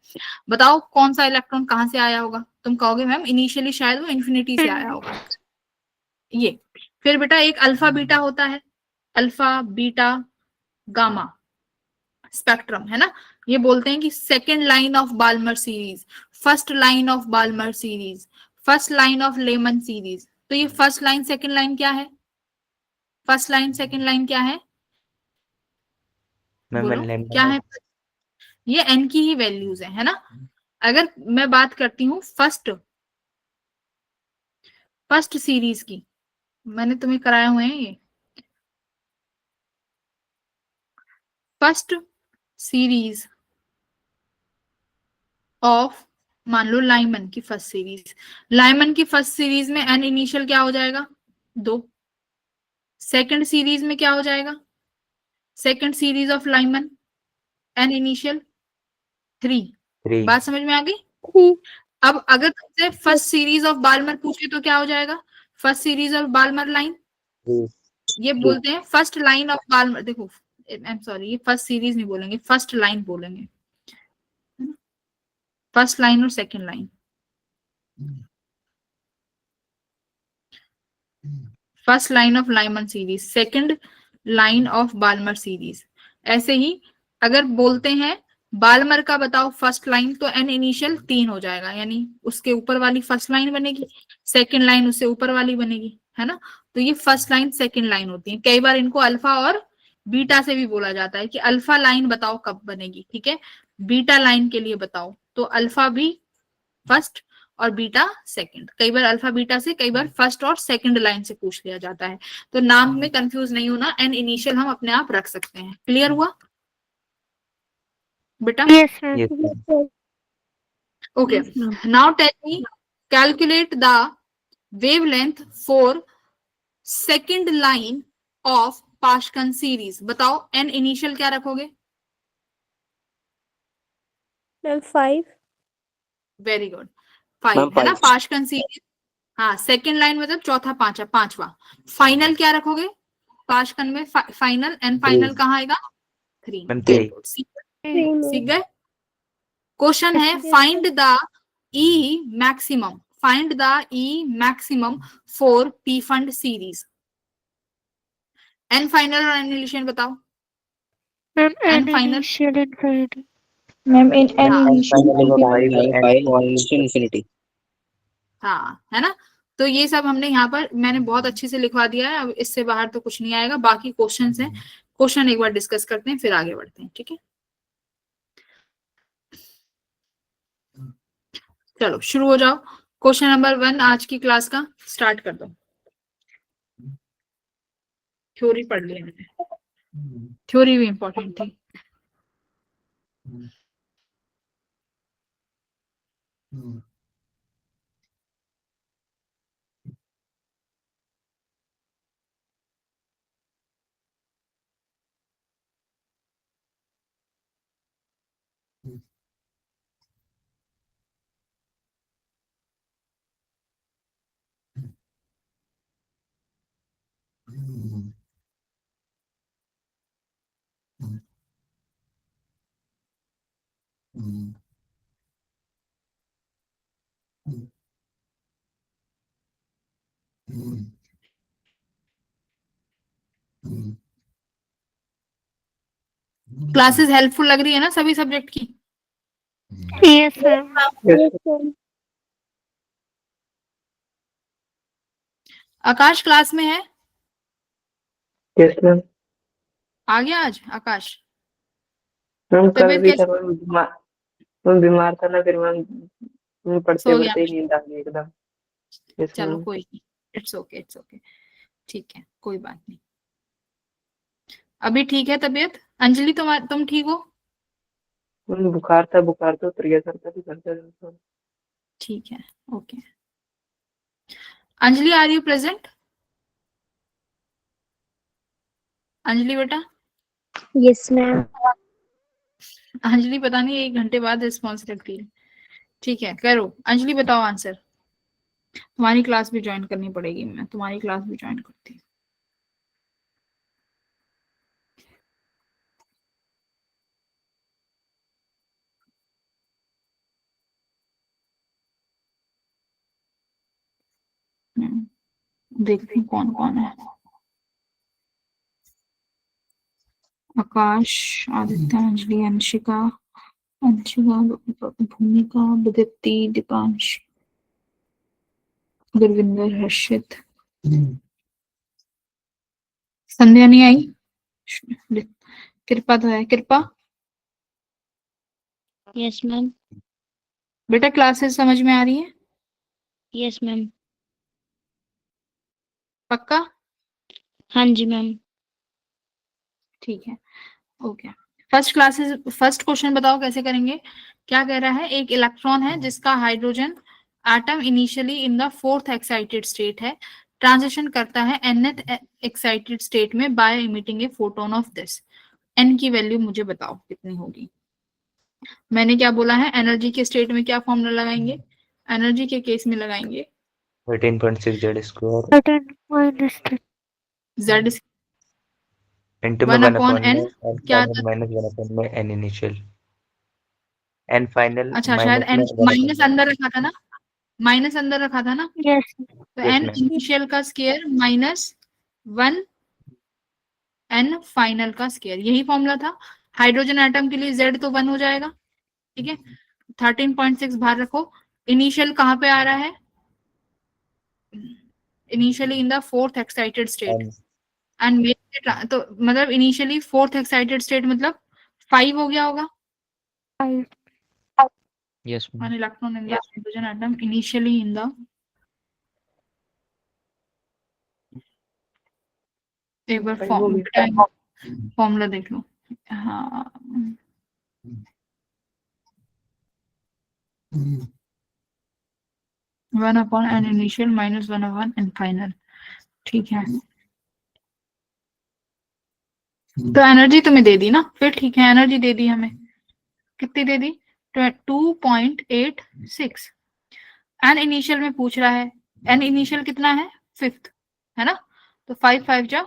बताओ कौन सा इलेक्ट्रॉन कहाँ से आया होगा? तुम कहोगे मैम इनिशियली शायद वो इन्फिनिटी से आया होगा। ये फिर बेटा एक अल्फा बीटा होता है, अल्फा बीटा गामा स्पेक्ट्रम, है ना। ये बोलते हैं कि second line of Balmer series, first line of Balmer series, first line of Lyman series. तो ये फर्स्ट लाइन सेकेंड लाइन क्या है? फर्स्ट लाइन सेकेंड लाइन क्या है? बोलो क्या है? ये n की ही वैल्यूज है ना। अगर मैं बात करती हूँ फर्स्ट सीरीज की, मैंने तुम्हें कराए हुए हैं ये फर्स्ट सीरीज ऑफ, मान लो लाइमन की फर्स्ट सीरीज, लाइमन की फर्स्ट सीरीज में n इनिशियल क्या हो जाएगा? 2। सेकंड सीरीज में क्या हो जाएगा? Second series of Lyman n initial 3। बात समझ में आ गई? अब अगर तुमसे फर्स्ट सीरीज ऑफ बाल्मर पूछे तो क्या हो जाएगा? First series of Balmer line, ये बोलते हैं फर्स्ट लाइन ऑफ बाल्मर। देखो आई एम सॉरी, ये फर्स्ट सीरीज नहीं बोलेंगे, फर्स्ट लाइन बोलेंगे, फर्स्ट लाइन और second line. First line of Lyman series, second line of Balmer series. ऐसे ही अगर बोलते हैं बाल्मर का बताओ फर्स्ट लाइन, तो n इनिशियल 3 हो जाएगा, यानी उसके ऊपर वाली फर्स्ट लाइन बनेगी, सेकंड लाइन उससे ऊपर वाली बनेगी, है ना। तो ये फर्स्ट लाइन सेकंड लाइन होती है। कई बार इनको अल्फा और बीटा से भी बोला जाता है कि अल्फा लाइन बताओ कब बनेगी, ठीक है, बीटा लाइन के लिए बताओ। तो अल्फा भी फर्स्ट और बीटा सेकंड, कई बार अल्फा बीटा से, कई बार फर्स्ट और सेकंड लाइन से पूछ लिया जाता है। तो नाम में कंफ्यूज नहीं होना, n इनिशियल हम अपने आप रख सकते हैं। क्लियर हुआ बेटा? Yes, ma'am. Yes, ma'am. Okay. Now tell me, calculate the wavelength for second line of Paschan series. बताओ n initial क्या रखोगे? मैम 5। वेरी गुड, 5 मैम है ना 5। पाशकन सीरीज। हाँ, सेकंड लाइन मतलब चौथा पांचवा। फाइनल क्या रखोगे पाशकन में? फाइनल, एंड फाइनल कहाँ आएगा? 3। Ma'am, 3. सीख गए? क्वेश्चन है find the E maximum, find the E maximum for Pfund series. N final और एन इनिशियल बताओ। Ma'am, N n final? initial infinity. Ma'am in Ma'am, N N final is 5 and five और infinity. हाँ, है ना। तो ये सब हमने यहाँ पर मैंने बहुत अच्छे से लिखवा दिया है। अब इससे बाहर तो कुछ नहीं आएगा। बाकी क्वेश्चंस हैं, क्वेश्चन एक बार डिस्कस करते हैं फिर आगे बढ़ते हैं, ठीक है। चलो शुरू हो जाओ। क्वेश्चन नंबर 1 आज की क्लास का स्टार्ट कर दो। थ्योरी पढ़ लिया मैंने, थ्योरी भी इंपॉर्टेंट थी। क्लासेस हेल्पफुल लग रही है ना सभी सब्जेक्ट की? Yes, ma'am. आकाश क्लास में है? Yes ma'am. आ गया आज आकाश? मैम कल तबीयत भी था कैसी? मैं बीमार था ना, फिर मैम पढ़ते सो गया? पढ़ते ही नींद आ गई एकदम। यस चलो मैम। कोई नहीं, इट्स ओके इट्स ओके, ठीक है कोई बात नहीं। अभी ठीक है तबीयत? अंजलि तुम ठीक हो? मैम बुखार तो उतर गया सर का भी करते। ठीक है, okay. Anjali are you present? Anjali बेटा? Yes ma'am. अंजलि पता नहीं 1 घंटे बाद रिस्पॉन्स रखती है। ठीक है करो, अंजलि बताओ आंसर। तुम्हारी क्लास भी ज्वाइन करनी पड़ेगी, मैं तुम्हारी क्लास भी ज्वाइन करती हूँ। देखती हूँ कौन कौन है। आकाश, आदित्य, अंजलि, अंशिका, भूमिका, विदीप्ति, दीपांश, गुरविंदर, हर्षित। संध्या नहीं आई? कृपा तो है। कृपा यस मैम। बेटा क्लासेस समझ में आ रही है? Yes ma'am. पक्का? हाँ जी मैम। ठीक है, ओके। फर्स्ट क्वेश्चन बताओ कैसे करेंगे। क्या कह रहा है, एक इलेक्ट्रॉन है जिसका hydrogen atom initially in the 4th excited state है, ट्रांजिशन करता है nth एक्साइटेड स्टेट में by emitting a photon of this. n की वैल्यू मुझे बताओ कितनी होगी। मैंने क्या बोला है, एनर्जी के स्टेट में क्या फॉर्मूला लगाएंगे? एनर्जी के केस में लगाएंगे 13.6 Z square button minus z into में 1 वन अपॉन अपॉन में n। एन क्या फाइनल माइनस वन अपॉन में एन इनिशियल, एन फाइनल अच्छा शायद माइनस n में वन अपॉन माइनस में। अंदर रखा था ना, माइनस अंदर रखा था ना, यस। तो यस n मैम। इनिशियल का स्केयर माइनस 1 n फाइनल का स्केयर, यही फॉर्मूला था। हाइड्रोजन एटम के लिए z तो 1 हो जाएगा, ठीक है। 13.6 बाहर रखो। इनिशियल कहाँ पे आ रहा है? Initially in the 4th excited state N and तो मतलब इनिशियली 4th एक्साइटेड स्टेट मतलब 5 हो गया होगा। 5। Yes, An ma'am. electron in the hydrogen atom initially in the, एक बार फॉर्मूला देख लो। हाँ, 1 upon N initial minus 1 upon N final, ठीक है। तो एनर्जी तुम्हें दे दी ना, फिर ठीक है एनर्जी दे दी हमें। कितनी दे दी? 2.86। एन इनिशियल में पूछ रहा है, एन इनिशियल कितना है? 5th है ना, तो 5 5 जा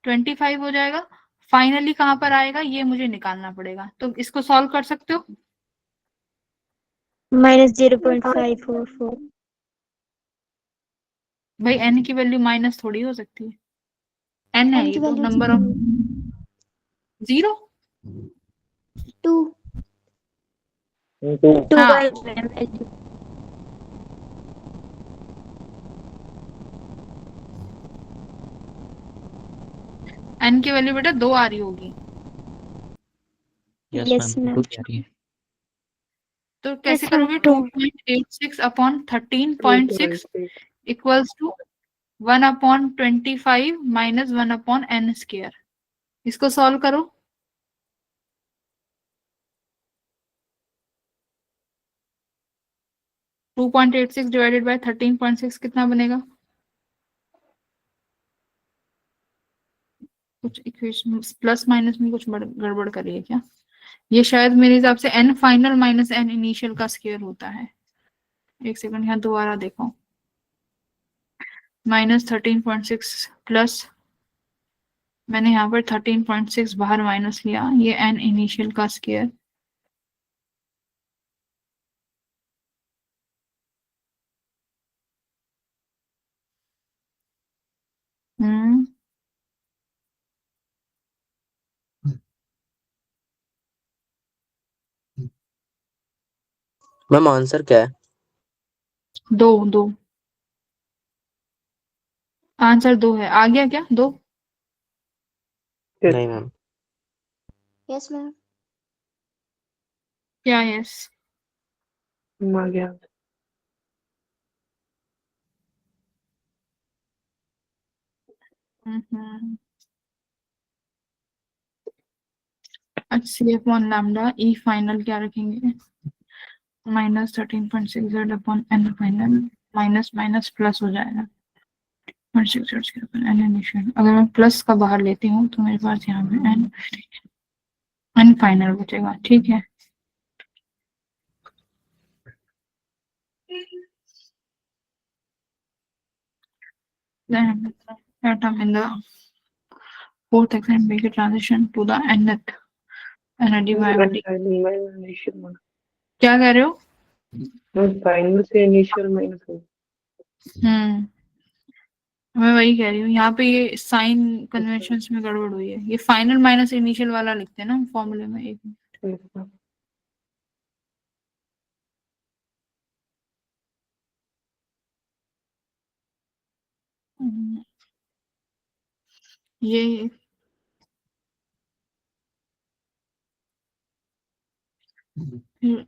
25 हो जाएगा। फाइनली कहां पर आएगा ये मुझे निकालना पड़ेगा, तो इसको सॉल्व कर सकते हो। -0.544। भाई एन की वैल्यू माइनस थोड़ी हो सकती है, एन है एन ये की तो वैल्यू नंबर ऑफ 0, 0। 2 हाँ, बाय एन की वैल्यू बेटा 2 आ रही होगी, Yes, yes ma'am. Ma'am. Good carry. तो कैसे यस करोगे? टू। 2.86 अपॉन 13.6 equals to 1 upon 25 minus 1 upon N square. इसको सॉल्व करो। टू 2.86 डिवाइडेड बाय 13.6 कितना बनेगा? कुछ इक्वेशन प्लस माइनस में कुछ गड़बड़ करी है क्या? ये शायद मेरे हिसाब से N final minus N initial का स्क्वायर होता है। एक सेकंड यहाँ दोबारा देखो, -13.6 प्लस, मैंने यहाँ पर 13.6 बाहर माइनस लिया, ये एन इनिशियल का स्क्वायर, हम्म, मैम आंसर क्या है? 2 आंसर 2 है। आ गया क्या 2? नहीं मैम। Yes ma'am. क्या यस? आ गया। HCF1 लैम्डा ई फाइनल क्या रखेंगे? -13.6z/n final minus minus plus हो जाएगा। 0.6 n इनिशियल। अगर मैं प्लस का बाहर लेती हूँ तो मेरे पास यहाँ पे n फाइनल बचेगा। ठीक है, then atom in the fourth extent make a transition to the nth energy viability। Initial क्या कह रहे हो? फाइनल से इनिशियल माइनस हो। मैं वही कह रही हूँ, यहाँ पे ये साइन कन्वेंशंस में गड़बड़ हुई है। ये फाइनल माइनस इनिशियल वाला लिखते हैं ना फॉर्मूले में। एक हम्म, ये फिर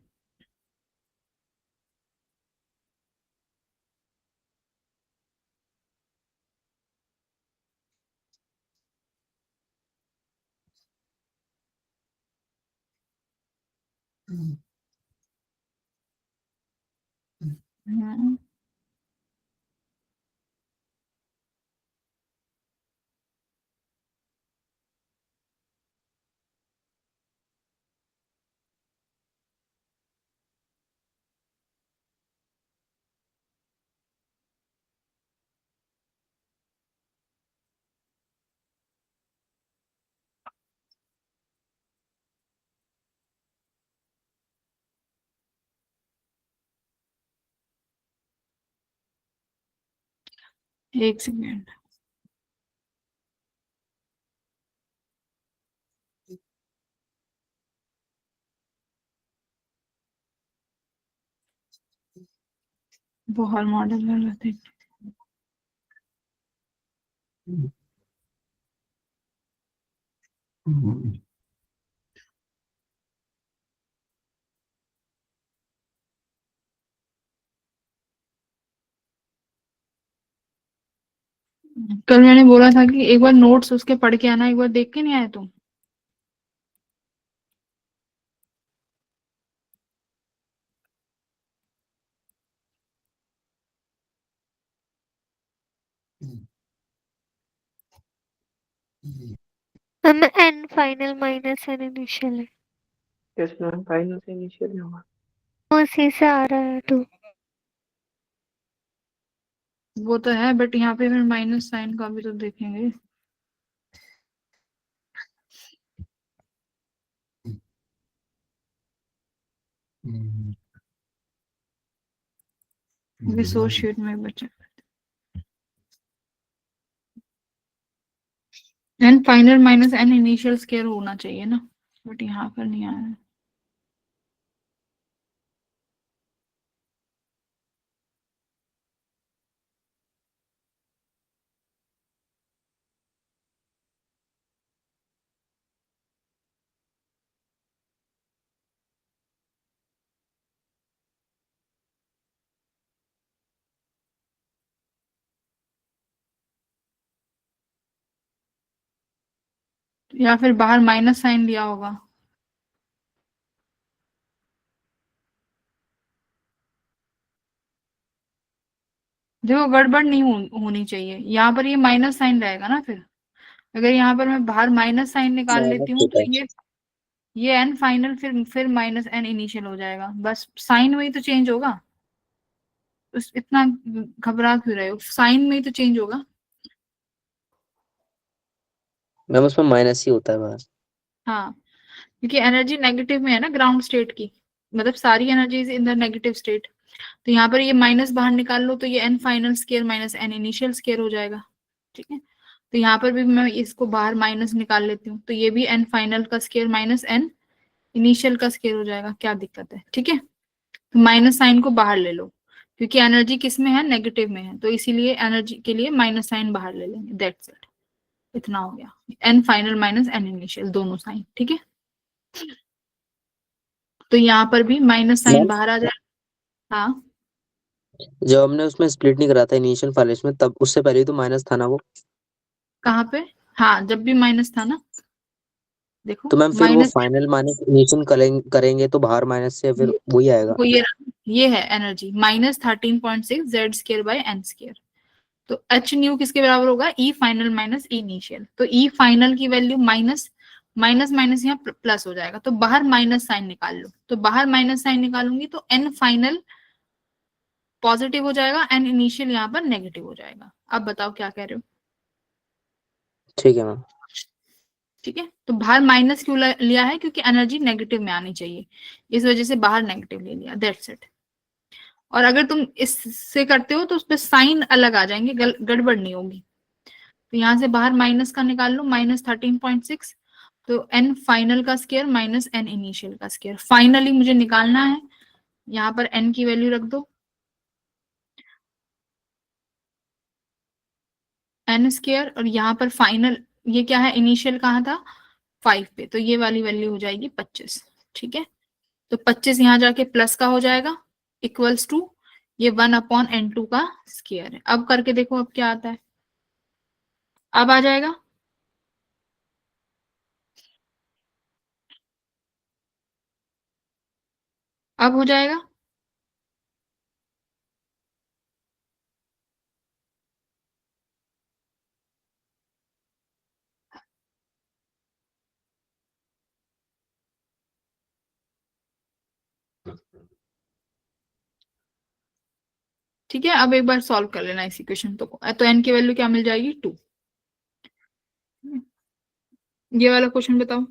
हम्म, एक सेकेंड। बहुत मॉडल में रहते हैं। कल मैंने बोला था कि एक बार नोट्स उसके पढ़ के आना, एक बार देख के नहीं आए तुम? Ma'am n final minus n initial है, यस मैम फाइनल से इनिशियल होगा। उसी से आ रहा है तो। वो तो है, बट यहाँ पे फिर माइनस साइन का भी तो देखेंगे। रिसोर्स शीट में बचा n final minus n initial square होना चाहिए ना, बट यहाँ पर नहीं आया है। या फिर बाहर माइनस साइन लिया होगा। देखो गड़बड़ नहीं होनी चाहिए, यहाँ पर ये माइनस साइन रहेगा ना। फिर अगर यहाँ पर मैं बाहर माइनस साइन निकाल लेती माइनस हूँ होता तो है। ये n फाइनल फिर माइनस n इनिशियल हो जाएगा। बस साइन में ही तो चेंज होगा। उस इतना घबरा क्यों रहे हो? साइन में ही तो चेंज होगा। मैम उसमें माइनस ही होता है बाहर। हाँ, क्योंकि एनर्जी नेगेटिव में है ना ग्राउंड स्टेट की, मतलब सारी energy in the negative state. तो यहाँ पर ये माइनस बाहर निकाल लो तो ये n final square minus n initial square हो जाएगा। ठीक है, तो यहाँ पर भी मैं इसको बाहर माइनस निकाल लेती हूँ तो ये भी n फाइनल का स्केयर माइनस n इनिशियल का स्केयर हो जाएगा। क्या दिक्कत है? ठीक है, तो माइनस साइन को बाहर ले लो, क्योंकि एनर्जी किस में है? नेगेटिव में है, तो इसीलिए एनर्जी के लिए माइनस साइन बाहर ले लेंगे। That's it. इतना हो गया, N final minus N initial दोनों साइन, ठीक है। तो यहाँ पर भी माइनस साइन मैम बाहर आ जाएगा। हाँ जब हमने उसमें स्प्लिट नहीं करा था इनिशियल फाइलेशन में, तब उससे पहले ही तो माइनस था ना वो। कहाँ पे, हाँ जब भी माइनस था ना, देखो तो मैम फिर वो माइनस, फाइनल माइनस इनिशियल करेंगे तो बाहर माइनस से फिर वही आएगा। देखो ये है energy minus 13.6 Z square by N square. तो एच न्यू किसके बराबर होगा, E final minus E initial. तो ई फाइनल की वैल्यू माइनस माइनस माइनस यहाँ प्लस हो जाएगा, तो बाहर माइनस साइन निकाल लो। तो बाहर माइनस साइन निकालूंगी तो एन फाइनल पॉजिटिव हो जाएगा, एन इनिशियल यहाँ पर नेगेटिव हो जाएगा। अब बताओ क्या कह रहे हो। ठीक है मैम। ठीक है, तो बाहर माइनस क्यों लिया है, क्योंकि एनर्जी नेगेटिव में आनी चाहिए, इस वजह से बाहर नेगेटिव ले लिया, दैट्स इट। और अगर तुम इससे करते हो तो उस पर साइन अलग आ जाएंगे, गड़बड़ नहीं होगी। तो यहाँ से बाहर माइनस का निकाल लो, माइनस 13.6, तो एन फाइनल का स्केयर माइनस एन इनिशियल का स्केयर, फाइनली मुझे निकालना है। यहाँ पर एन की वैल्यू रख दो, एन स्केयर, और यहाँ पर फाइनल ये क्या है, इनिशियल कहाँ था 5 पे, तो ये वाली वैल्यू हो जाएगी 25। ठीक है, तो 25 यहाँ जाके प्लस का हो जाएगा, इक्वल्स टू ये 1/n2 का स्केयर है। अब करके देखो अब क्या आता है, अब आ जाएगा। अब हो जाएगा। ठीक है, अब एक बार सॉल्व कर लेना इस इक्वेशन तो एन की वैल्यू क्या मिल जाएगी 2। ये वाला क्वेश्चन बताओ।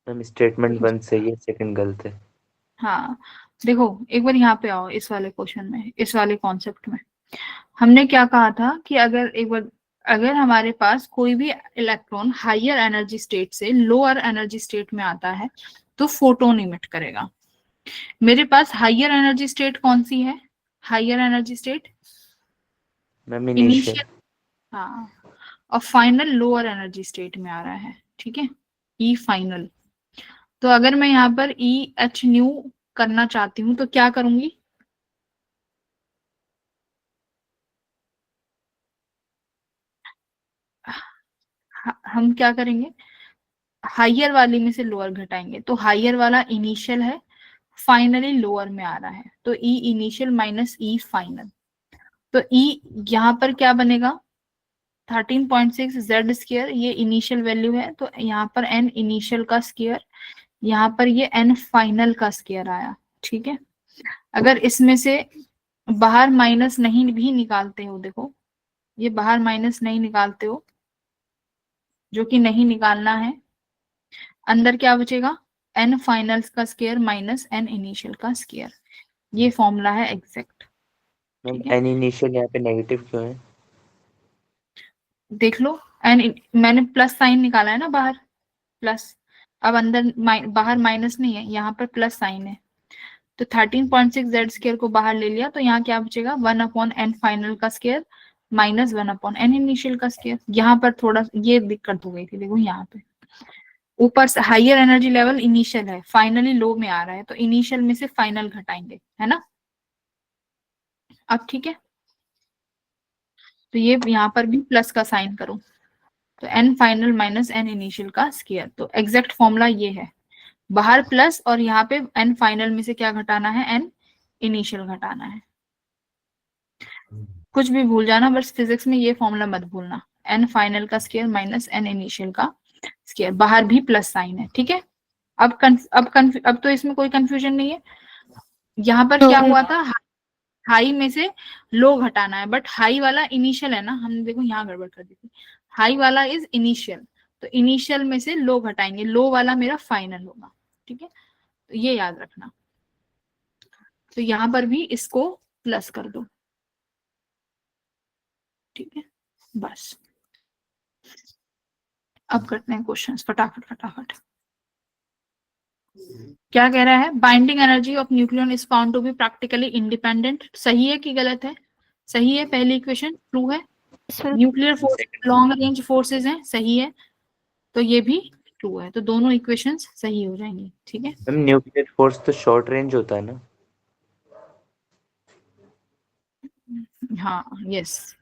मैम स्टेटमेंट 1 सही है, सेकंड गलत है। हाँ देखो, एक बार यहाँ पे आओ, इस वाले क्वेश्चन में, इस वाले कॉन्सेप्ट में हमने क्या कहा था कि अगर एक बार, अगर हमारे पास कोई भी इलेक्ट्रॉन हायर एनर्जी स्टेट से लोअर एनर्जी स्टेट में आता है तो फोटोन इमिट करेगा। मेरे पास हायर एनर्जी स्टेट कौन सी है, higher energy state ma'am initial, initial. हाँ, और फाइनल लोअर एनर्जी स्टेट में आ रहा है। ठीक है, ई फाइनल। तो अगर मैं यहाँ पर ई एच न्यू करना चाहती हूँ तो क्या करूंगी, हम क्या करेंगे, हायर वाली में से लोअर घटाएंगे। तो हायर वाला इनिशियल है, फाइनली लोअर में आ रहा है, तो ई इनिशियल माइनस ई फाइनल। तो ई यहाँ पर क्या बनेगा 13.6 जेड स्केयर, ये इनिशियल वैल्यू है, तो यहाँ पर एन इनिशियल का स्केयर, यहाँ पर ये एन फाइनल का स्केयर आया। ठीक है, अगर इसमें से बाहर माइनस नहीं भी निकालते हो, देखो ये बाहर माइनस नहीं निकालते हो, जो कि नहीं निकालना है, अंदर क्या बचेगा, एन फाइनल का स्केयर माइनस एन इनिशियल का स्केयर, ये फॉर्मूला है एग्जैक्ट। मैम ठीक है, एन इनिशियल यहाँ पे नेगेटिव क्यों है? देख लो, एन मैंने प्लस साइन निकाला है ना बाहर, प्लस, अब अंदर बाहर माइनस नहीं है, यहाँ पर प्लस साइन है। तो 13.6 जेड स्केयर को बाहर ले लिया, तो यहाँ क्या बचेगा 1/n फाइनल का स्केयर माइनस 1/n इनिशियल का स्केयर। यहाँ पर थोड़ा ये दिक्कत हो गई थी, देखो यहाँ पे ऊपर से हायर एनर्जी लेवल इनिशियल है, फाइनली लो में आ रहा है, तो इनिशियल में से फाइनल घटाएंगे, है ना। अब ठीक है, तो ये यहाँ पर भी प्लस का साइन करो, तो n final minus n initial का स्क्वायर। तो एग्जैक्ट फॉर्मूला ये है, बाहर प्लस और यहाँ पे n फाइनल में से क्या घटाना है, n इनिशियल घटाना है। कुछ भी भूल जाना, बस फिजिक्स में ये फॉर्मूला मत भूलना, n फाइनल का स्क्वायर माइनस n इनिशियल का स्क्वायर, बाहर भी प्लस साइन है, ठीक है। अब तो इसमें कोई कंफ्यूजन नहीं है। यहाँ पर क्या हुआ था, हाई में से लो घटाना है, बट हाई वाला इनिशियल है ना, हमने देखो यहाँ गड़बड़ कर दी थी, हाई वाला इज इनिशियल, तो इनिशियल में से लो घटाएंगे, लो वाला मेरा फाइनल होगा, ठीक है। तो ये याद रखना। तो यहाँ पर भी इसको प्लस कर दो, ठीक है, बस। अब करते हैं क्वेश्चंस फटाफट फटाफट। क्या कह रहा है, binding energy of nucleon is found to be practically independent. सही है कि गलत है? सही है, पहली इक्वेशन ट्रू है। Nuclear force long range forces हैं, सही है, तो ये भी ट्रू है, तो दोनों इक्वेशंस सही हो जाएंगी, ठीक है। मैम न्यूक्लियर फोर्स तो शॉर्ट रेंज होता है ना? हाँ, यस,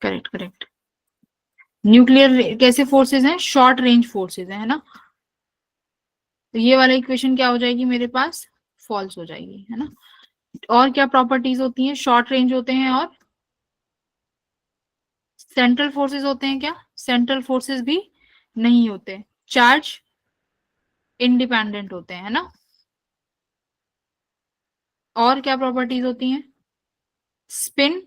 करेक्ट करेक्ट। न्यूक्लियर कैसे फोर्सेज हैं, शॉर्ट रेंज फोर्सेज है ना। तो ये वाला इक्वेशन क्या हो जाएगी मेरे पास, फॉल्स हो जाएगी, है ना। और क्या प्रॉपर्टीज होती हैं, शॉर्ट रेंज होते हैं और सेंट्रल फोर्सेस होते हैं क्या, सेंट्रल फोर्सेस भी नहीं होते, चार्ज इंडिपेंडेंट होते हैं, है ना। और क्या प्रॉपर्टीज होती हैं, स्पिन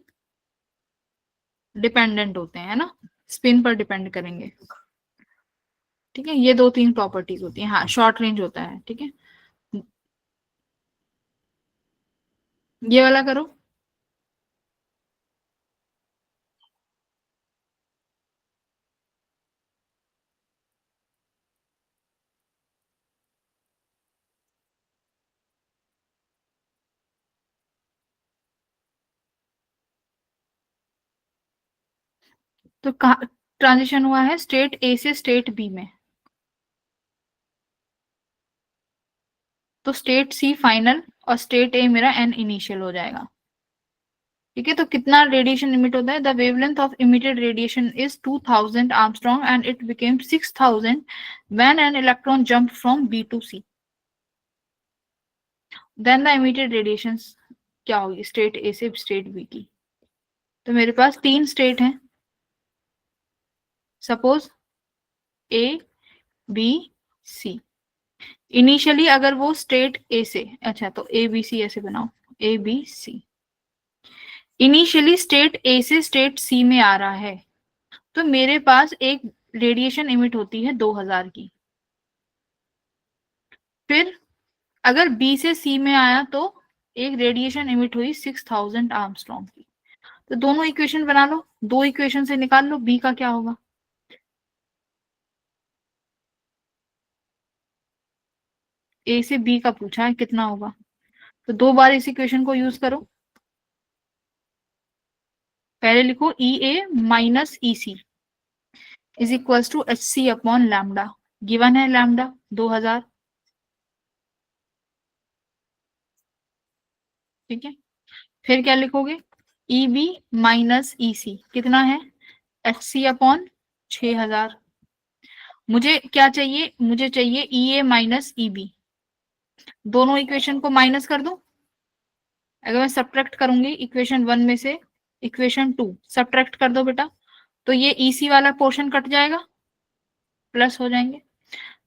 डिपेंडेंट होते हैं, है ना, स्पिन पर डिपेंड करेंगे, ठीक है। ये 2-3 प्रॉपर्टीज होती हैं। हाँ, शॉर्ट रेंज होता है, ठीक है। ये वाला करो। तो कहा ट्रांजिशन हुआ है स्टेट ए से स्टेट बी में, तो स्टेट सी फाइनल और स्टेट ए मेरा एन इनिशियल हो जाएगा, ठीक है। तो कितना रेडिएशन इमिट होता है, the wavelength of emitted radiation is 2000 angstrom and it became 6000 when an electron jump from B to C, then the emitted radiation क्या होगी स्टेट ए से स्टेट बी की। तो मेरे पास 3 स्टेट हैं, suppose A B C. Initially अगर वो स्टेट ए से, अच्छा तो ए बी सी ऐसे बनाओ, A B C, initially state A से स्टेट सी में आ रहा है, तो मेरे पास एक रेडिएशन इमिट होती है 2000 की। फिर अगर बी से सी में आया तो एक रेडिएशन इमिट हुई 6000 आर्मस्ट्रॉन्ग की। तो दोनों इक्वेशन बना लो, 2 इक्वेशन से निकाल लो बी का क्या होगा। ए से बी का पूछा है कितना होगा, तो 2 बार इस इक्वेशन को यूज करो। पहले लिखो E A minus E C is equal to H C upon lambda, given है लैम्डा 2000, ठीक है। फिर क्या लिखोगे, ई बी माइनस ई सी कितना है, एच सी अपॉन 6000। मुझे क्या चाहिए, मुझे चाहिए ई ए माइनस ई बी, दोनों इक्वेशन को माइनस कर दूं। अगर मैं सब्ट्रैक्ट करूंगी इक्वेशन 1 में से इक्वेशन 2 सब्ट्रैक्ट कर दो बेटा, तो ये ई सी वाला पोर्शन कट जाएगा, प्लस हो जाएंगे,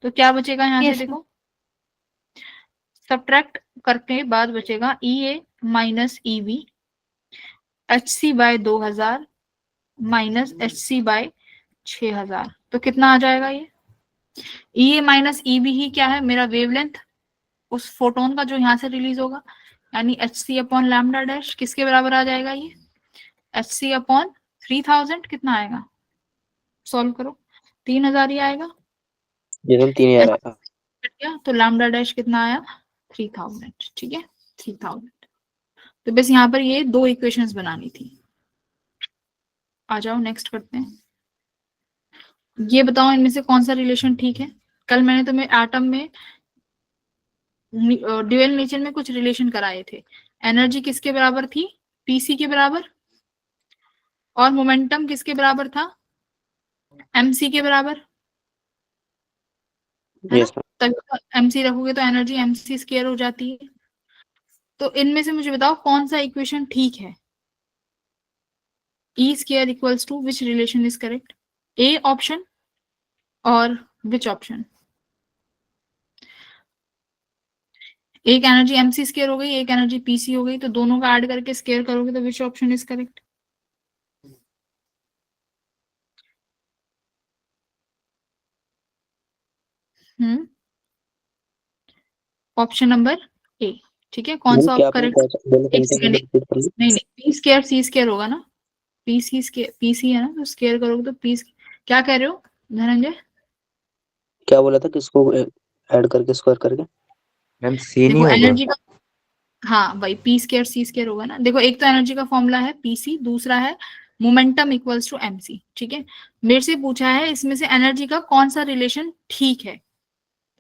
तो क्या बचेगा यहाँ से देखो, सब्ट्रैक्ट करके बाद बचेगा E A minus E B H C by 2000 minus H C by 6000, तो कितना आ जाएगा ये। ई ए माइनस ई बी ही क्या है, मेरा वेवलेंथ उस फोटोन का जो यहाँ से रिलीज होगा, यानी H C upon lambda dash किसके बराबर आ जाएगा ये, एच सी अपॉन 3000 कितना आएगा, सॉल्व करो, 3000 ही आएगा। ये तो 3000 आया। तो लैम्डा डैश कितना आया 3000, ठीक है 3000। तो बस यहाँ पर ये 2 इक्वेशंस बनानी थी। आ जाओ नेक्स्ट करते हैं। ये बताओ इनमें से कौन सा रिलेशन ठीक है। कल मैंने तुम्हें एटम में ड्यूअल नेचर में कुछ रिलेशन कराए थे। एनर्जी किसके बराबर थी, पीसी के बराबर, और मोमेंटम किसके बराबर था, mc के बराबर है ना, यस मैम। तभी तो mc रखोगे तो एनर्जी mc स्क्वायर हो जाती है। तो इनमें से मुझे बताओ कौन सा इक्वेशन ठीक है। E square equals to which relation is correct? A option और which option? एक एनर्जी mc स्क्वायर हो गई, एक एनर्जी pc हो गई, तो दोनों का ऐड करके स्क्वायर करोगे तो which option is correct? Option number A. ठीक है, कौन मैम सा क्या आपने करेक्ट? बोला एक सेकेंड, रिपीट कर ली? नहीं पी स्क्वायर सी स्क्वायर होगा ना, पीसी स्क्वायर पीसी है ना, तो स्क्वायर करोगे तो पी। क्या कह रहे हो धनंजय? क्या बोला था, किसको ऐड करके स्क्वायर करके? मैम सी नहीं देखो होगा? एनर्जी का, हाँ भाई पी स्क्वायर सी स्क्वायर होगा ना। देखो एक तो एनर्जी का फॉर्मूला है पीसी, दूसरा है मोमेंटम इक्वल्स टू एमसी। ठीक है, मेरे से पूछा है इसमें से एनर्जी का कौन सा रिलेशन ठीक है।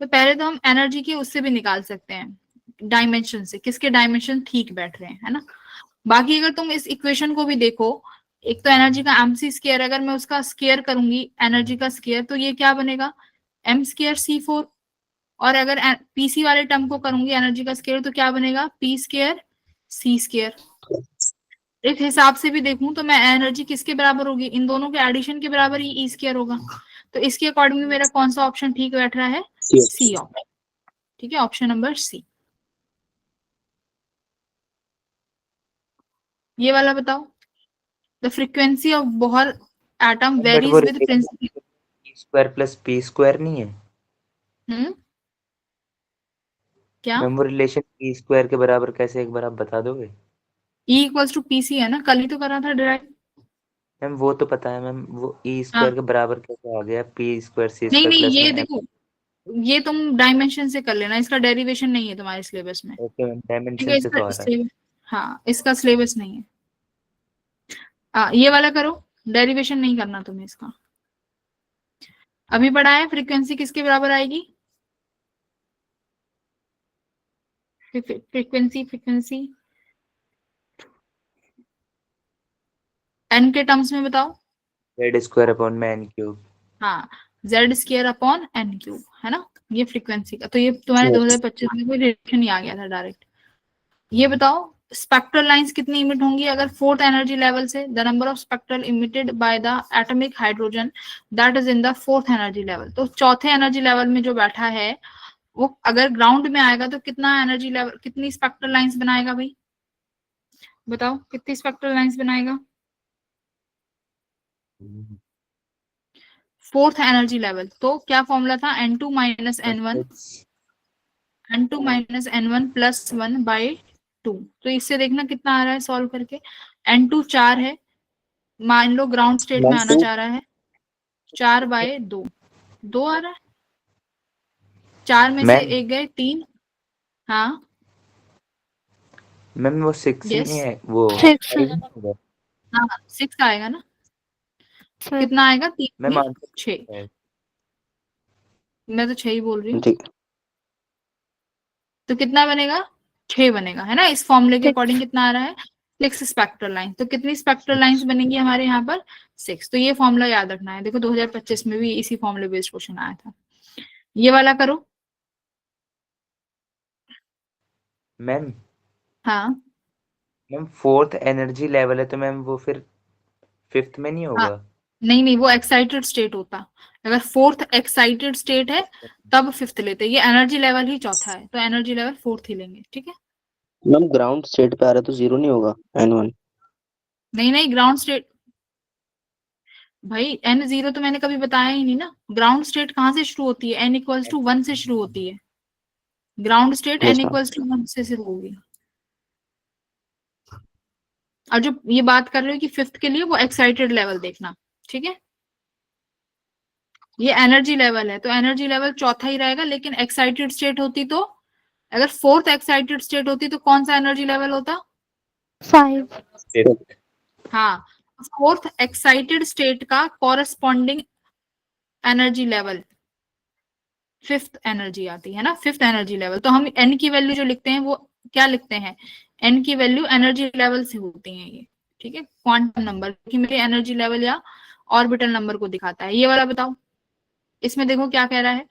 तो पहले तो हम एनर्जी के उससे भी निकाल सकते हैं, डायमेंशन से, किसके डायमेंशन ठीक बैठ रहे हैं, है ना। बाकी अगर तुम इस इक्वेशन को भी देखो, एक तो एनर्जी का एमसी स्क्वायर, अगर मैं उसका स्क्वायर करूंगी एनर्जी का स्क्वायर, तो ये क्या बनेगा एम स्क्वायर C4। और अगर पीसी वाले टर्म को करूंगी एनर्जी का स्क्वायर, तो क्या बनेगा पी स्क्वायर सी स्क्वायर। एक हिसाब से भी देखूं तो मैं एनर्जी किसके बराबर होगी, इन दोनों के एडिशन के बराबर ही ई स्क्वायर होगा। तो इसके अकॉर्डिंग मेरा कौन सा ऑप्शन ठीक बैठ रहा है? C option. ठीक है, ऑप्शन नंबर सी। ये वाला बताओ, the frequency of Bohr atom but वो varies with principal. Square plus P square नहीं है क्या मैम? वो रिलेशन पी स्क्वायर के बराबर कैसे, एक बार आप बता दोगे? E इक्वल्स टू पीसी है ना, कल ही तो करा था डायरेक्ट। मैम वो तो पता है मैम, वो ई हाँ स्क्वायर के बराबर कैसे आ गया पी स्क्वायर सी नहीं स्क्वायर नहीं, प्लस ये में एम? देखो, ये तुम डायमेंशन से कर लेना, इसका डेरिवेशन नहीं है तुम्हारे सिलेबस में। ओके मैम, ठीक डायमेंशन है, से इसका तो आ रहा है। हाँ इसका सिलेबस नहीं है। ये वाला करो, डेरिवेशन नहीं करना तुम्हें इसका। अभी पढ़ा है फ्रीक्वेंसी किसके बराबर आएगी? फ्रीक्वेंसी एन के टर्म्स में बताओ। जेड स्क्वायर अपॉन में एन क्यूब। हाँ, Z square upon N cube, है ना, ये फ्रीक्वेंसी का। तो ये तुम्हारे 2025 में कोई रिलेशन ही आ गया था डायरेक्ट। ये बताओ स्पेक्ट्रल लाइंस कितनी इमिट होंगी अगर फोर्थ एनर्जी लेवल से? The number of spectral emitted by the atomic hydrogen that is in the fourth energy level. तो चौथे एनर्जी लेवल में जो बैठा है वो अगर ग्राउंड में आएगा तो कितना एनर्जी लेवल, कितनी स्पेक्ट्रल लाइंस बनाएगा भाई? बताओ कितनी स्पेक्ट्रल लाइंस बनाएगा फोर्थ एनर्जी लेवल? तो क्या फॉर्मूला था? N2 minus N1, N2 minus N1 plus 1 by 2। तो इससे देखना कितना आ रहा है सॉल्व करके। N2 4 है, मान लो ग्राउंड स्टेट में आना चाह रहा है, 4 बाय 2, 2 आ रहा है, 4 में से एक गए 3। हाँ मैम वो 6 ही यस, नहीं है, वो 6 5 नहीं होगा? हाँ 6 आएगा ना। 6 कितना आएगा? 3 मैम में आंसर 6। है। मैं तो 6 ही बोल रही हूँ। ठीक। तो कितना बनेगा? 6 बनेगा, है ना। इस फॉर्मूले के अकॉर्डिंग कितना आ रहा है? 6 स्पेक्ट्रल लाइन। तो कितनी स्पेक्ट्रल लाइंस बनेंगी हमारे यहाँ पर? 6। तो ये फॉर्मूला याद रखना है। देखो 2025 में भी इसी फॉर्मूले बेस्ड क्वेश्चन आया था। ये वाला करो। मैम हाँ मैम फोर्थ एनर्जी लेवल है तो मैम वो फिर फिफ्थ में नहीं हाँ, होगा? नहीं नहीं, वो एक्साइटेड स्टेट होता। अगर फोर्थ एक्साइटेड स्टेट है तब फिफ्थ लेते। ये एनर्जी लेवल ही चौथा है, तो एनर्जी लेवल फोर्थ ही लेंगे। ठीक है, मैम ग्राउंड स्टेट पे आ रहा है तो 0 नहीं होगा N1? नहीं नहीं, ग्राउंड स्टेट भाई N0 तो मैंने कभी बताया ही नहीं ना। ग्राउंड स्टेट कहाँ से शुरू होती है? N इक्वल्स टू 1 से शुरू होती है। Ground state yes N ma'am. Equals to 1 से शुरू होगी। और जो ये बात कर रहे हो कि फिफ्थ के लिए, वो एक्साइटेड लेवल देखना। ठीक है, ये एनर्जी लेवल है तो एनर्जी लेवल चौथा ही रहेगा, लेकिन एक्साइटेड स्टेट होती तो, अगर फोर्थ एक्साइटेड स्टेट होती तो कौन सा एनर्जी लेवल होता? 5 हाँ, फोर्थ एक्साइटेड स्टेट का corresponding energy level fifth energy आती है ना, फिफ्थ एनर्जी लेवल। तो हम एन की वैल्यू जो लिखते हैं वो क्या लिखते हैं? एन की वैल्यू एनर्जी लेवल से होती है ये। ठीक है, क्वांटम नंबर की मेरे एनर्जी लेवल या ऑर्बिटल नंबर को दिखाता है। ये वाला बताओ, इसमें देखो क्या कह रहा है,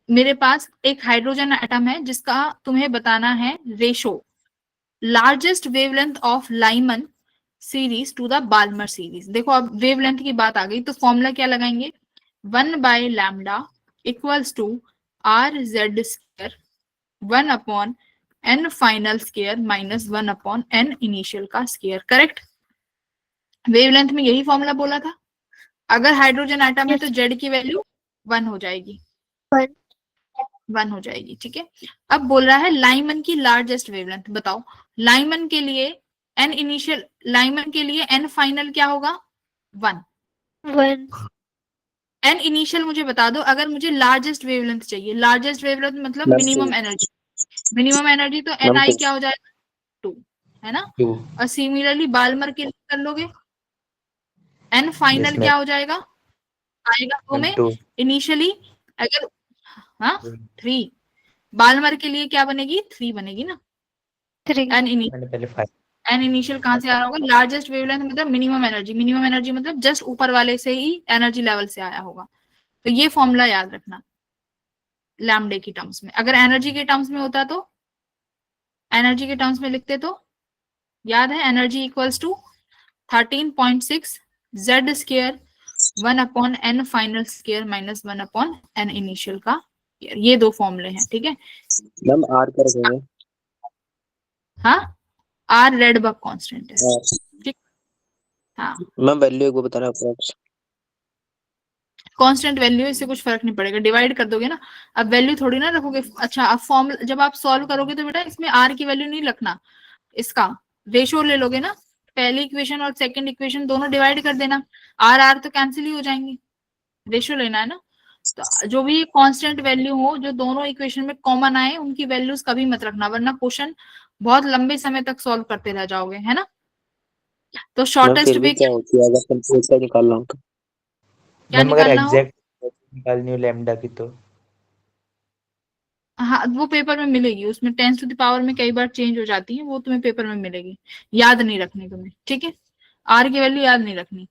मेरे पास एक हाइड्रोजन एटम है जिसका तुम्हें बताना है ratio largest wavelength of Lyman series to the Balmer series. देखो अब वेवलेंथ की बात आ गई तो फॉर्मूला क्या लगाएंगे, 1/λ equals to R Z square 1/n final square minus 1/n initial का स्क्वायर। करेक्ट, वेवलेंथ में यही फॉर्मूला बोला था। अगर हाइड्रोजन एटम है तो जेड की वैल्यू 1 हो जाएगी, 1 हो जाएगी। ठीक है, अब बोल रहा है लाइमन की लार्जेस्ट वेवलेंथ बताओ। लाइमन के लिए एन इनिशियल, लाइमन के लिए एन फाइनल क्या होगा, 1। 1 एन इनिशियल मुझे बता दो, अगर मुझे लार्जेस्ट वेवलेंथ चाहिए, लार्जेस्ट वेवलेंथ मतलब Plus minimum two. Energy, minimum energy तो एन Ma'am, आई two. क्या हो जाएगा, 2, है ना। 2 और सिमिलरली बाल्मर के लिए कर लोगे, एन फाइनल yes क्या ma'am हो जाएगा, आएगा 2 में 2 इनिशियली, अगर हाँ 3, बाल्मर के लिए क्या बनेगी, 3 बनेगी ना। 3 एन इनिशियल, मैंने पहले 5 एन इनिशियल कहाँ से आ रहा होगा, लार्जेस्ट वेवलेंथ मतलब मिनिमम एनर्जी, मिनिमम एनर्जी मतलब जस्ट ऊपर वाले से ही एनर्जी लेवल से आया होगा। तो ये फॉर्मूला याद रखना लैम्डे की टर्म्स में। अगर एनर्जी के टर्म्स में होता तो, एनर्जी के टर्म्स में लिखते तो याद है, energy equals to 13.6 Z square 1/n final square minus 1/n initial का। ये दो फॉर्मूले हैं, ठीक है। मैम आर क्या रखेंगे? हाँ, आर रेड बग कांस्टेंट है, R. ठीक। हाँ, मैम वैल्यू एक बार बताना अप्रोक्स। कांस्टेंट वैल्यू, इससे कुछ फर्क नहीं पड़ेगा, डिवाइड कर दोगे ना। अब वैल्यू थोड़ी ना रखोगे। अच्छा, अब फॉर्म जब आप सॉल्व करोगे तो बेटा इसमें आर की वैल्यू नहीं रखना, इसका रेशो ले लोगे ना, पहली इक्वेशन और सेकंड इक्वेशन दोनों डिवाइड कर देना, आर आर तो कैंसिल ही हो जाएंगे, रेशो लेना है ना। तो जो भी कांस्टेंट वैल्यू हो जो दोनों इक्वेशन में कॉमन आए उनकी वैल्यूज कभी मत रखना, वरना क्वेश्चन बहुत लंबे समय तक सॉल्व करते रह जाओगे, है ना। तो मैम शॉर्टेस्ट फिर भी वे क्या होती है अगर टेम्परेचर निकालना हो तो? क्या मैम अगर निकालना हो, एग्जैक्ट निकालनी हो लैम्डा की तो हाँ वो पेपर में मिलेगी, उसमें 10⁻⁴ में कई बार चेंज हो जाती है, वो तुम्हें पेपर में मिलेगी, याद नहीं रखनी तुम्हें, ठीक है। आर की वैल्यू याद नहीं रखनी,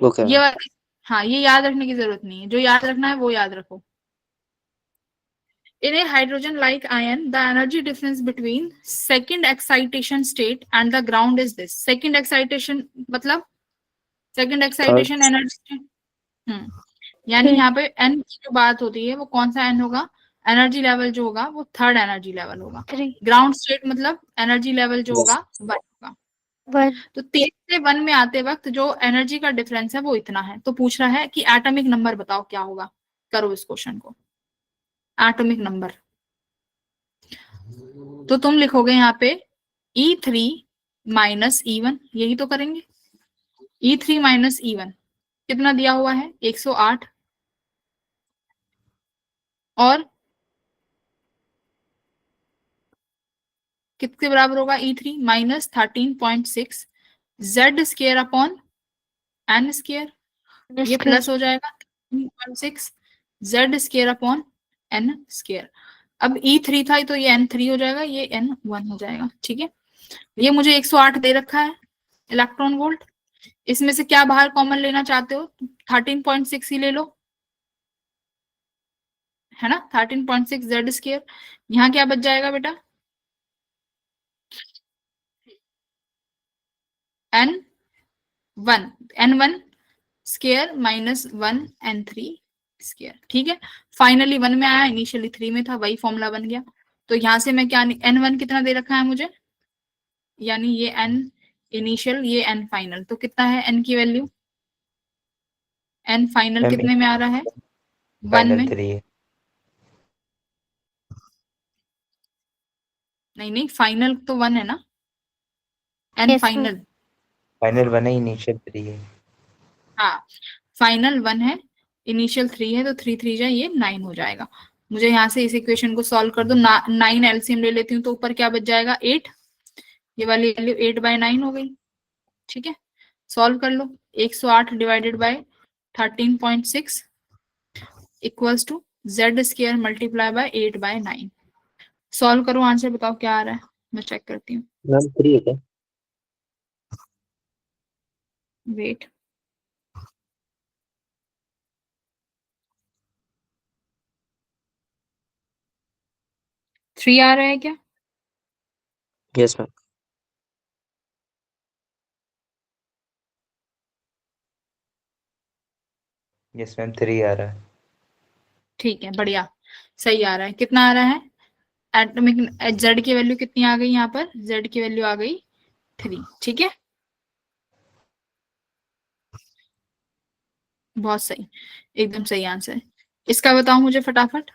ओके ये हाँ ये याद रखने की जरूरत नहीं है, जो याद रखना है वो याद रखो। In a hydrogen like ion, the energy difference between second excitation state and the ground is this. Second excitation मतलब second excitation energy, यानी यहाँ पे n की जो बात होती है वो कौन सा n होगा, एनर्जी लेवल जो होगा वो थर्ड एनर्जी लेवल होगा। 3 ग्राउंड स्टेट मतलब एनर्जी लेवल जो होगा 1 होगा। 1 तो 3 से 1 में आते वक्त जो एनर्जी का डिफरेंस है वो इतना है। तो पूछ रहा है कि एटॉमिक नंबर बताओ क्या होगा, करो इस क्वेश्चन को, एटॉमिक नंबर। तो तुम लिखोगे यहाँ पे E3 माइनस E1, यही तो करेंगे। E3 माइनस E1 कितना दिया हुआ है, 108, और कितने बराबर होगा, E3 minus 13.6 Z square upon N square, ये प्लस हो जाएगा 13.6 Z square upon N square. अब E3 था तो ये N3 हो जाएगा, ये N1 हो जाएगा, ठीक है। ये मुझे 108 दे रखा है इलेक्ट्रॉन वोल्ट, इसमें से क्या बाहर कॉमन लेना चाहते हो, 13.6 ही ले लो, है ना। 13.6 जेड स्क्वायर, यहाँ क्या बच जाएगा बेटा, N1 square minus 1 N3 square, ठीक है। फाइनली 1 में आया, इनिशियली 3 में था, वही फॉर्मूला बन गया। तो यहाँ से मैं क्या, N1 कितना दे रखा है मुझे, यानी ये N इनिशियल ये N फाइनल, तो कितना है N की वैल्यू, N फाइनल मैम कितने में आ रहा है, 1 फाइनल में। 3 है। नहीं फाइनल तो 1 है ना, N Yes, फाइनल, फाइनल 1 है, इनिशियल 3 है। हाँ फाइनल 1 है, इनिशियल 3 है, तो 3 3 जाए ये 9 हो जाएगा। मुझे यहाँ से इस इक्वेशन को सॉल्व कर दो, 9 एलसीएम ले लेती हूँ तो ऊपर क्या बच जाएगा 8, ये वाली वैल्यू 8/9 हो गई, ठीक है। सॉल्व कर लो, 108 divided by 13.6 equals to Z square multiply by 8/9। Solve करो, आंसर बताओ क्या आ रहा है, मैं चेक करती हूँ। मैम 3 है क्या? वेट, थ्री आ रहा है क्या? Yes ma'am. यस मैम 3 आ रहा है। ठीक है, बढ़िया, सही आ रहा है। कितना आ रहा है? एटॉमिक जेड की वैल्यू कितनी आ गई यहाँ पर? जेड की वैल्यू आ गई 3। ठीक है, बहुत सही, एकदम सही आंसर है। इसका बताओ मुझे फटाफट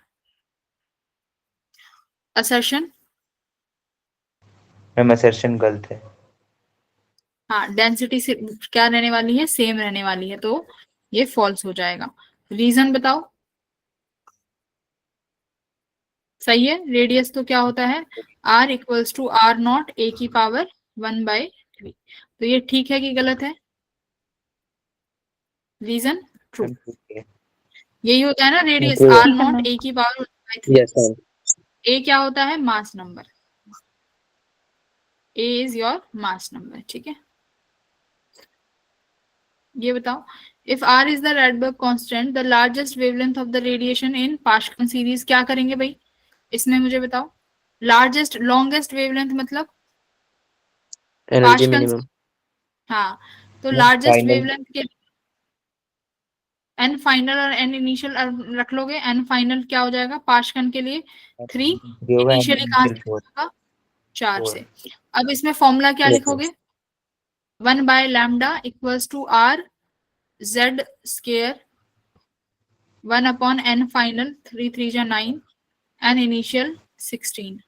असर्शन। मैम असर्शन गलत है। हाँ, डेंसिटी से क्या रहने वाली है? सेम रहने वाली है, तो ये फॉल्स हो जाएगा। रीजन बताओ। सही है, रेडियस तो क्या होता है? r equals to r naught a की पावर 1/3। तो ये ठीक है कि गलत है? Reason true. मैम ठीक है। यही होता है ना, रेडियस True. r ठीक है नॉट मैम। a की पावर 1/3। Yes ma'am. a क्या होता है? Mass number. a is your mass number. ठीक है, ये बताओ, if r is the Rydberg constant the largest wavelength of the radiation in Pascal series, क्या करेंगे भाई इसमें? मुझे बताओ। लार्जेस्ट, लॉन्गेस्ट वेवलेंथ मतलब एनर्जी पास्कल। मिनिमम। हाँ, तो मैम लार्जेस्ट फाइनल वेवलेंथ के एन फाइनल और एन इनिशियल रख लोगे। एन फाइनल क्या हो जाएगा पास्कल के लिए? 3। होगा इनिशियली कहाँ से 4। होगा? 4 4। से। अब इसमें फॉर्मूला क्या यस लिखोगे? 1/λ equals to r z square 1/n final, 3 3 जा 9, एन इनिशियल 16।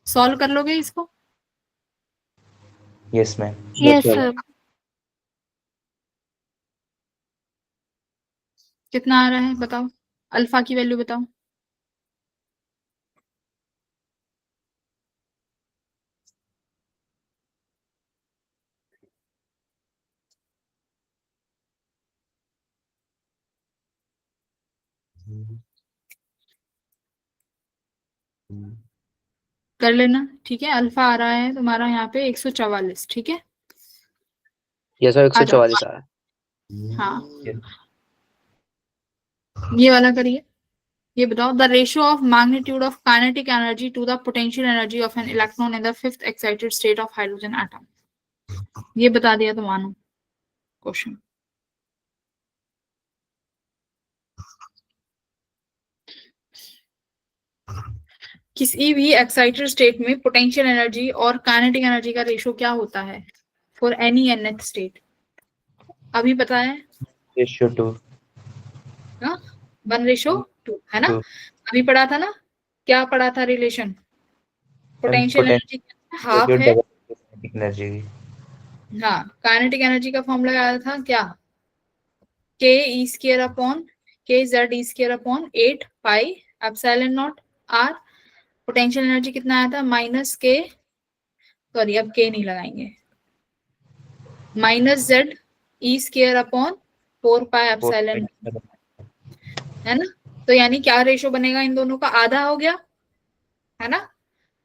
सॉल्व कर लोगे इसको? Yes ma'am. Yes sir. कितना आ रहा है बताओ, अल्फा की वैल्यू बताओ। कर लेना, ठीक है। अल्फा आ रहा है तुम्हारा यहाँ पे 144। ठीक है, यस मैम। आ जाओ। 144 आ रहा है। हाँ, ये वाला करिए। ये बताओ, the ratio of magnitude of kinetic energy to the potential energy of an electron in the fifth excited state of hydrogen atom. ये बता दिया तो मानो क्वेश्चन। किसी भी एक्साइटेड स्टेट में पोटेंशियल एनर्जी और काइनेटिक एनर्जी का रेशियो क्या होता है फॉर एनी nth स्टेट? अभी पता है रेशियो 2। 1:2 है ना? 2 अभी पढ़ा था ना, क्या पढ़ा था रिलेशन? पोटेंशियल एनर्जी हाफ जो है। Double energy. हाँ, काइनेटिक एनर्जी का फॉर्मूला आया था क्या? k e square upon k z e square upon 8 pi epsilon not r। Potential energy कितना आया था? माइनस के, सॉरी अब k नहीं लगाएंगे, minus z e square upon 4 pi epsilon, है ना? तो यानी क्या रेशो बनेगा इन दोनों का? आधा हो गया, है ना?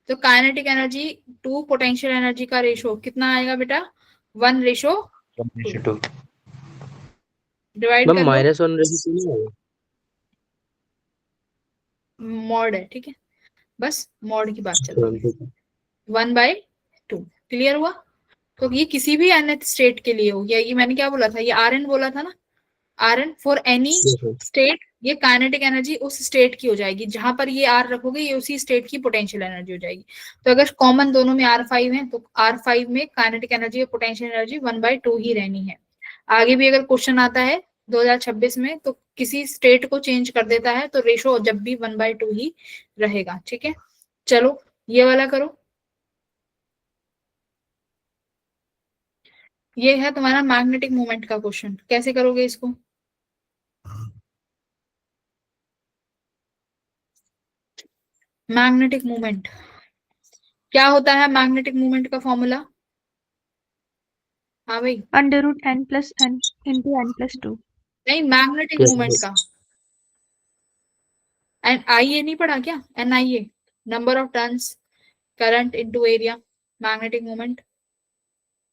तो kinetic energy to potential energy का रेशो कितना आएगा बेटा? 1:2। डिवाइड मैम कर लो, -1 रेशियो नहीं है। मॉड है, ठीक है, बस मॉड की बात चल रही है। ठीक है। 1/2 क्लियर हुआ? तो ये किसी भी nth स्टेट के लिए हो गया। ये मैंने क्या बोला था? ये Rn बोला था ना, Rn for any Yes, sir. State. ये काइनेटिक एनर्जी उस स्टेट की हो जाएगी जहां पर ये R रखोगे, ये उसी स्टेट की पोटेंशियल एनर्जी हो जाएगी। तो अगर कॉमन दोनों में R5 है तो R5 में काइनेटिक एनर्जी और पोटेंशियल एनर्जी 1/2 ही रहनी है। आगे भी अगर क्वेश्चन आता है 2026 में तो किसी स्टेट को चेंज कर देता है तो रेशो जब भी 1/2 ही रहेगा। ठीक है, चलो ये वाला करो। ये है तुम्हारा मैग्नेटिक मोमेंट का क्वेश्चन, कैसे करोगे इसको? मैग्नेटिक मोमेंट क्या होता है? मैग्नेटिक मोमेंट का फॉर्मूला? हाँ भाई, √n + n × n + 2। नहीं, मैग्नेटिक Yes, मोमेंट yes. का एन आई ए नहीं पढ़ा क्या? NIA, number of turns current into area, magnetic moment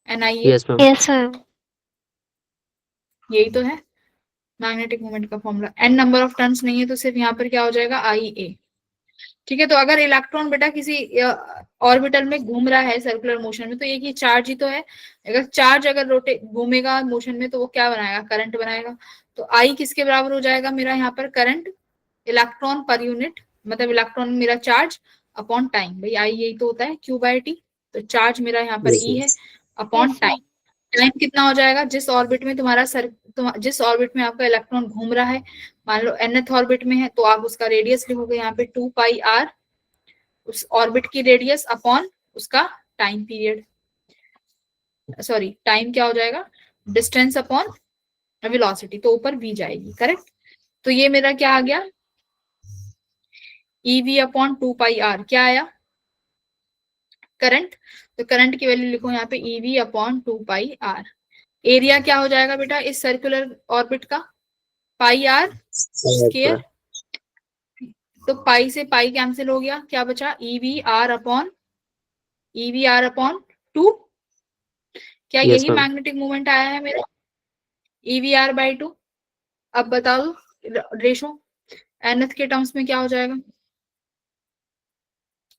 NIA। Yes, ma'am. Yes sir. यही तो है मैग्नेटिक मोमेंट का formula. N number of turns नहीं है तो सिर्फ यहाँ पर क्या हो जाएगा, आई ए। ठीक है, तो अगर इलेक्ट्रॉन बेटा किसी ऑर्बिटल में घूम रहा है सर्कुलर मोशन में, तो एक ही चार्ज ही तो है। अगर चार्ज अगर रोटेट घूमेगा मोशन में तो वो क्या बनाएगा, करंट बनाएगा। तो आई किसके बराबर हो जाएगा मेरा यहाँ पर, करंट इलेक्ट्रॉन पर यूनिट, मतलब इलेक्ट्रॉन मेरा चार्ज अपॉन टाइम। भाई आई यही तो होता है, क्यू बाई टी। तो चार्ज मेरा यहाँ पर ई है अपॉन टाइम। टाइम कितना हो जाएगा, जिस ऑर्बिट में तुम्हारा जिस ऑर्बिट में आपका इलेक्ट्रॉन घूम रहा है, मान लो nth ऑर्बिट में है, तो आप उसका रेडियस लिखोगे यहाँ पे 2 पाई आर, उस ऑर्बिट की रेडियस अपॉन उसका टाइम पीरियड, सॉरी टाइम क्या हो जाएगा, डिस्टेंस अपॉन वेलोसिटी, तो ऊपर v जाएगी, करेक्ट। तो ये मेरा क्या आ गया, EV अपॉन 2 पाई आर, क्या आया, करंट। तो करंट की वैल्यू लिखो यहाँ पे EV upon 2 pi R. Area क्या हो जाएगा बेटा इस सर्कुलर ऑर्बिट का, पाई आर स्क्वायर। तो पाई से पाई कैंसिल हो गया, क्या बचा, EV R अपॉन टू। क्या Yes, यही ma'am. मैग्नेटिक मोमेंट आया है मेरा, EV R बाई टू। अब बताओ रेशो nth के टर्म्स में क्या हो जाएगा,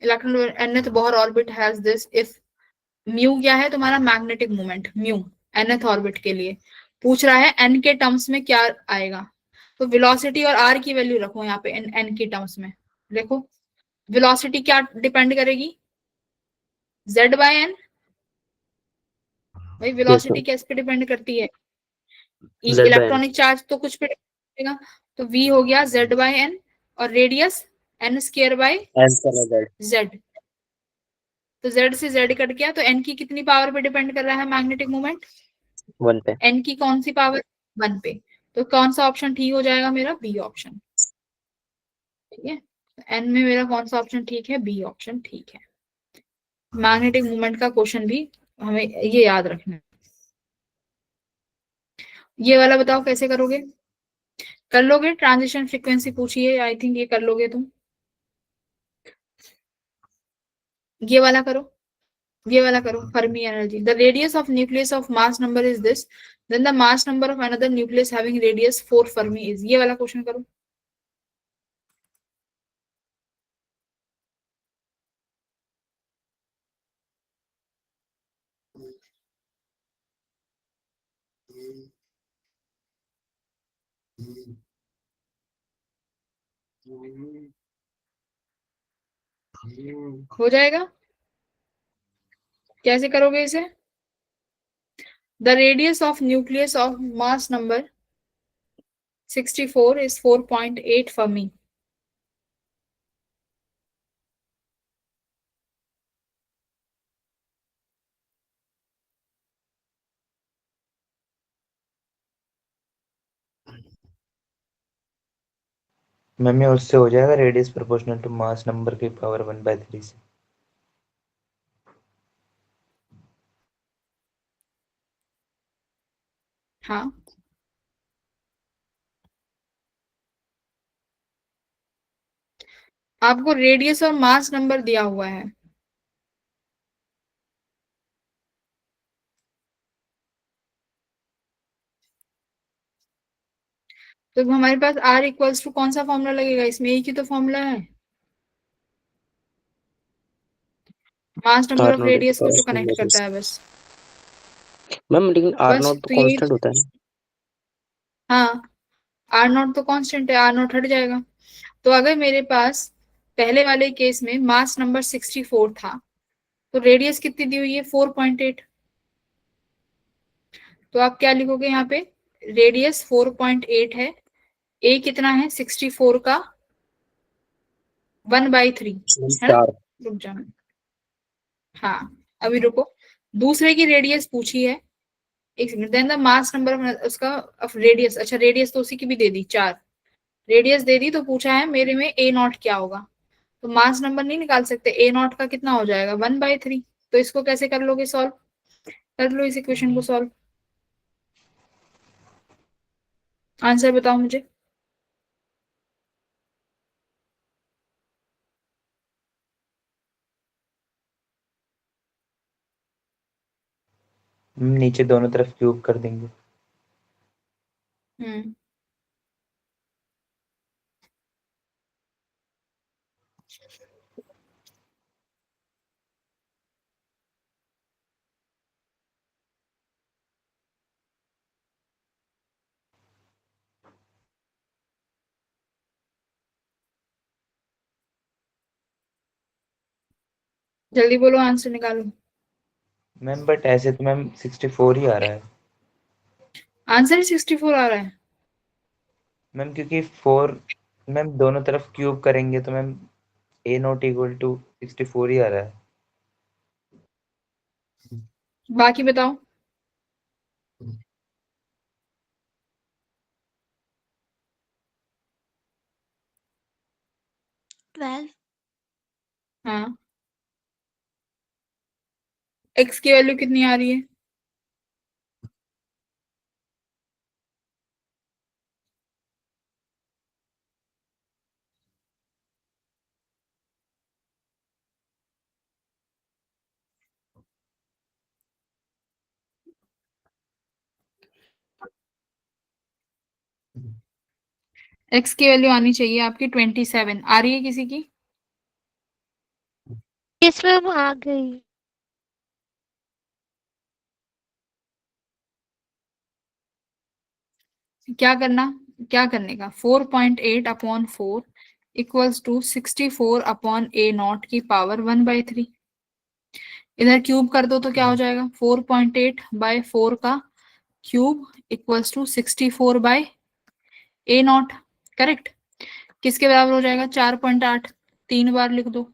electron nth Bohr orbit has this if mu क्या है तुम्हारा, magnetic moment mu nth orbit के लिए पूछ रहा है, n के टर्म्स में क्या आएगा। तो वेलोसिटी और r की वैल्यू रखो यहाँ पे n के टर्म्स में। देखो वेलोसिटी क्या डिपेंड करेगी, z बाय n। भाई Yes, वेलोसिटी ma'am. किस पे डिपेंड करती है, Z by N. Electronic charge तो कुछ पे डिपेंड करेगा। तो v हो गया z बाय n, और radius n square by N square Z. z। तो z से z कट गया, तो n की कितनी पावर पे डिपेंड कर रहा है मैग्नेटिक मोमेंट, 1 पे. n की कौन सी पावर, 1 पे। तो कौन सा ऑप्शन ठीक हो जाएगा मेरा, बी ऑप्शन। ठीक है, n में मेरा कौन सा ऑप्शन ठीक है, बी ऑप्शन ठीक है। मैग्नेटिक मोमेंट का क्वेश्चन भी हमें ये याद रखना है। ये वाला बताओ कैसे करोगे, कर लोगे, ट्रांजिशन फ्रीक्वेंसी पूछिए, आई थिंक ये कर लोगे तुम। ये वाला करो, ये वाला करो, fermi energy, the radius of nucleus of mass number is this, then the mass number of another nucleus having radius 4 fermi is. ये वाला क्वेश्चन करो। हो जाएगा, कैसे करोगे इसे, the radius of nucleus of mass number 64 is 4.8 fermi. Ma'am ये उससे हो जाएगा, radius proportional to mass number की पावर 1/3 से। हाँ, आपको रेडियस और मास नंबर दिया हुआ है, तो हमारे पास R इक्वल्स टू कौन सा फॉर्मूला लगेगा, इसमें एक ही तो फॉर्मूला है, mass number R of naught radius को जो equals to कनेक्ट करता minus. है बस। मैम लेकिन R बस naught तो तो यही, कांस्टेंट होता है. हाँ आर नॉट तो कांस्टेंट है, आर नॉट हट जाएगा। तो अगर मेरे पास पहले वाले केस में मास नंबर 64 था, तो रेडियस कितनी दी हुई है, 4.8। तो आप क्या लिखोगे यहाँ पे, रेडियस 4.8 है, ए कितना है 64 का 1/3, है ना। 4. रुक जाना, हाँ अभी रुको, दूसरे की रेडियस पूछी है, एक second, then the mass number उसका रेडियस, अच्छा रेडियस तो उसी की भी दे दी 4, रेडियस दे दी, तो पूछा है मेरे में ए नॉट क्या होगा। तो मास नंबर नहीं निकाल सकते, ए नॉट का कितना हो जाएगा 1/3। तो इसको कैसे कर लोगे सॉल्व, कर लो इस इक्वेशन को सॉल्व, आंसर बताओ मुझे। नीचे दोनों तरफ क्यूब कर देंगे। हम्म जल्दी बोलो, आंसर निकालो। मैम बट ऐसे तो मैम 64 ही आ रहा है आंसर 64 आ रहा है। मैम, क्योंकि 4 मैम दोनों तरफ क्यूब करेंगे तो ma'am A naught equal to 64 ही आ रहा है। बाकी बताओ। ट्वेल्व। हाँ, एक्स की वैल्यू कितनी आ रही है? एक्स की वैल्यू आनी चाहिए आपकी 27। आ रही है किसी की? यस मैम, आ गई। क्या करना, क्या करने का? 4.8 upon 4 equals to 64 upon A naught की पावर 1/3। इधर क्यूब कर दो तो क्या हो जाएगा? 4.8 बाय 4 का cube equals to 64 by A naught. Correct. किसके बराबर हो जाएगा? 4.8। 3 बार लिख दो।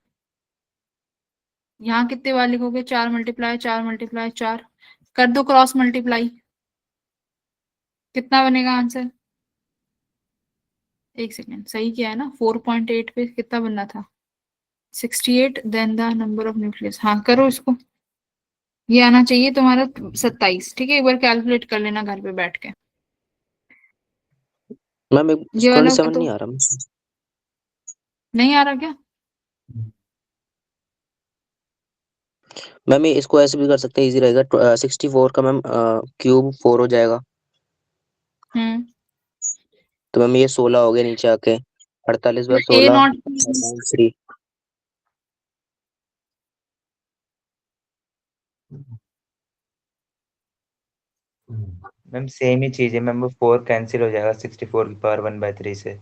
यहाँ कितने बार लिखोगे? 4 मल्टीप्लाई 4 मल्टीप्लाई 4। कर दो क्रॉस मल्टीप्लाई। कितना बनेगा आंसर? एक सेकेंड, सही किया है ना? 4.8 पे कितना बनना था? 68। Then the number of nucleus. हाँ करो इसको। ये आना चाहिए तुम्हारा 27। ठीक है, एक बार कैलकुलेट कर लेना घर पे बैठ के। मैम ये वाला का 27 तो नहीं आ रहा मैम। नहीं आ रहा क्या? मैम ये इसको ऐसे भी कर सकते हैं, इजी रहेगा। 64 का मैम क्यूब 4 हो जाएगा। हम्म तो मैम ये 16 हो गया नीचे आके। 48 तो by A 16 not. 3। Ma'am same ही चीज है मैम, वो 4 कैंसिल हो जाएगा 64 की पावर 1/3 से।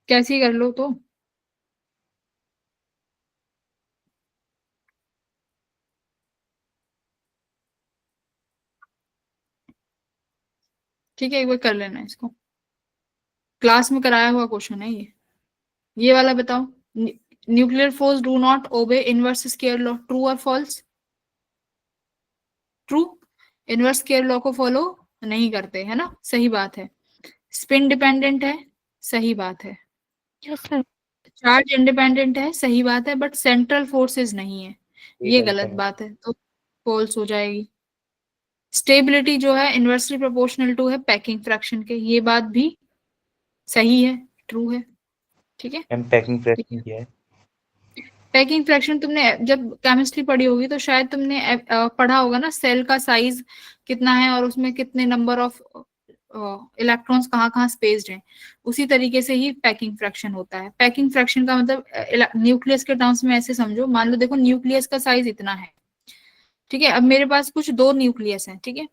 कैसी कर लो तो। ठीक है, एक बार कर लेना इसको। क्लास में कराया हुआ क्वेश्चन है ये। ये वाला बताओ। Nuclear force do not obey inverse square law. True और false? True. Inverse square law को फॉलो नहीं करते, है ना? सही बात है। स्पिन डिपेंडेंट है, सही बात है। Yes ma'am. चार्ज इंडिपेंडेंट है, सही बात है, बट सेंट्रल फोर्सेस नहीं है। ये ये गलत गलत है मैम। बात है, तो फॉल्स हो जाएगी। स्टेबिलिटी जो है इनवर्सली प्रोपोर्शनल टू है पैकिंग फ्रैक्शन के, ये बात भी सही है, ट्रू है। ठीक है। मैम पैकिंग फ्रैक्शन क्या है? पैकिंग फ्रैक्शन तुमने जब केमिस्ट्री पढ़ी होगी तो शायद तुमने पढ़ा होगा ना, सेल का साइज कितना है और उसमें कितने नंबर ऑफ इलेक्ट्रॉन्स कहाँ कहाँ स्पेस्ड हैं। उसी तरीके से ही पैकिंग फ्रैक्शन होता है। पैकिंग फ्रैक्शन का मतलब न्यूक्लियस के टर्म्स में ऐसे समझो, मान लो देखो न्यूक्लियस का साइज इतना है। ठीक है, अब मेरे पास कुछ दो न्यूक्लियस हैं। ठीक है,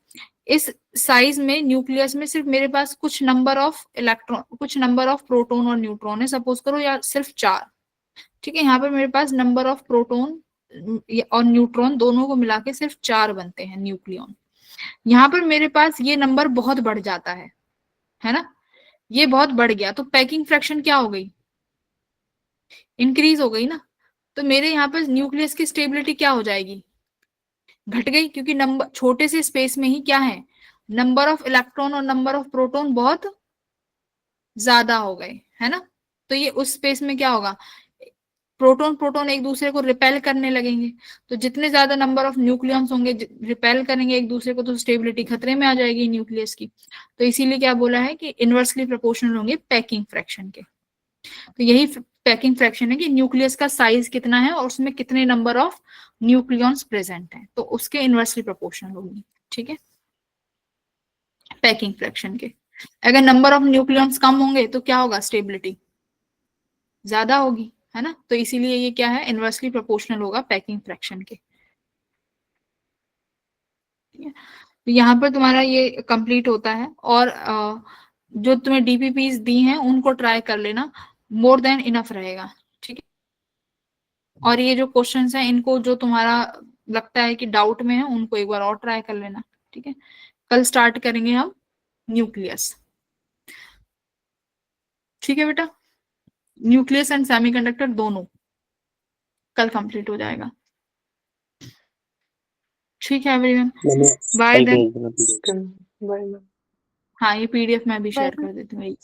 इस साइज में न्यूक्लियस में सिर्फ मेरे पास कुछ नंबर ऑफ इलेक्ट्रॉन, कुछ नंबर ऑफ प्रोटॉन और न्यूट्रॉन है, सपोज करो, या सिर्फ 4। ठीक है, यहाँ पर मेरे पास नंबर ऑफ प्रोटॉन और न्यूट्रॉन दोनों को मिला के सिर्फ 4 बनते हैं न्यूक्लियन। यहाँ पर मेरे पास ये नंबर बहुत बढ़ जाता है ना? ये बहुत बढ़ गया तो पैकिंग फ्रैक्शन क्या हो गई? इंक्रीज हो गई ना। तो मेरे यहाँ पर न्यूक्लियस की स्टेबिलिटी क्या हो जाएगी? घट गई, क्योंकि नंबर छोटे से स्पेस में ही क्या है, नंबर ऑफ इलेक्ट्रॉन और नंबर ऑफ प्रोटॉन बहुत ज्यादा हो गए, है ना? तो ये उस स्पेस में क्या होगा, प्रोटॉन प्रोटॉन एक दूसरे को रिपेल करने लगेंगे। तो जितने ज्यादा नंबर ऑफ न्यूक्लियॉन्स होंगे रिपेल करेंगे एक दूसरे को, तो स्टेबिलिटी खतरे में आ जाएगी न्यूक्लियस की। तो इसीलिए क्या बोला है कि इनवर्सली प्रोपोर्शनल होंगे पैकिंग फ्रैक्शन के। तो यही पैकिंग फ्रैक्शन है कि न्यूक्लियस का साइज कितना है और उसमें कितने नंबर ऑफ न्यूक्लियॉन्स प्रेजेंट हैं, तो उसके इनवर्सली प्रोपोर्शनल होगी। ठीक है। पैकिंग फ्रैक्शन के। अगर नंबर ऑफ न्यूक्लियॉन्स कम होंगे तो क्या होगा, स्टेबिलिटी ज्यादा होगी, है ना। तो इसीलिए ये क्या है, इनवर्सली प्रोपोर्शनल होगा पैकिंग फ्रैक्शन के। ठीक है, तो यहाँ पर तुम्हारा ये कंप्लीट होता है। और जो तुम्हें डीपीपीज दी हैं उनको ट्राई कर लेना, मोर देन इनफ रहेगा। ठीक है, और ये जो क्वेश्चंस हैं इनको जो तुम्हारा लगता है कि डाउट में है उनको एक बार और ट्राई कर लेना। ठीक है, कल स्टार्ट करेंगे हम न्यूक्लियस। ठीक है बेटा, न्यूक्लियस एंड सेमीकंडक्टर दोनों कल कंप्लीट हो जाएगा। ठीक है एवरीवन, मैंने बाय कल देन। भेज देना please। Bye ma'am. हाँ, ये पीडीएफ मैं भी Bye. शेयर कर देती हूँ।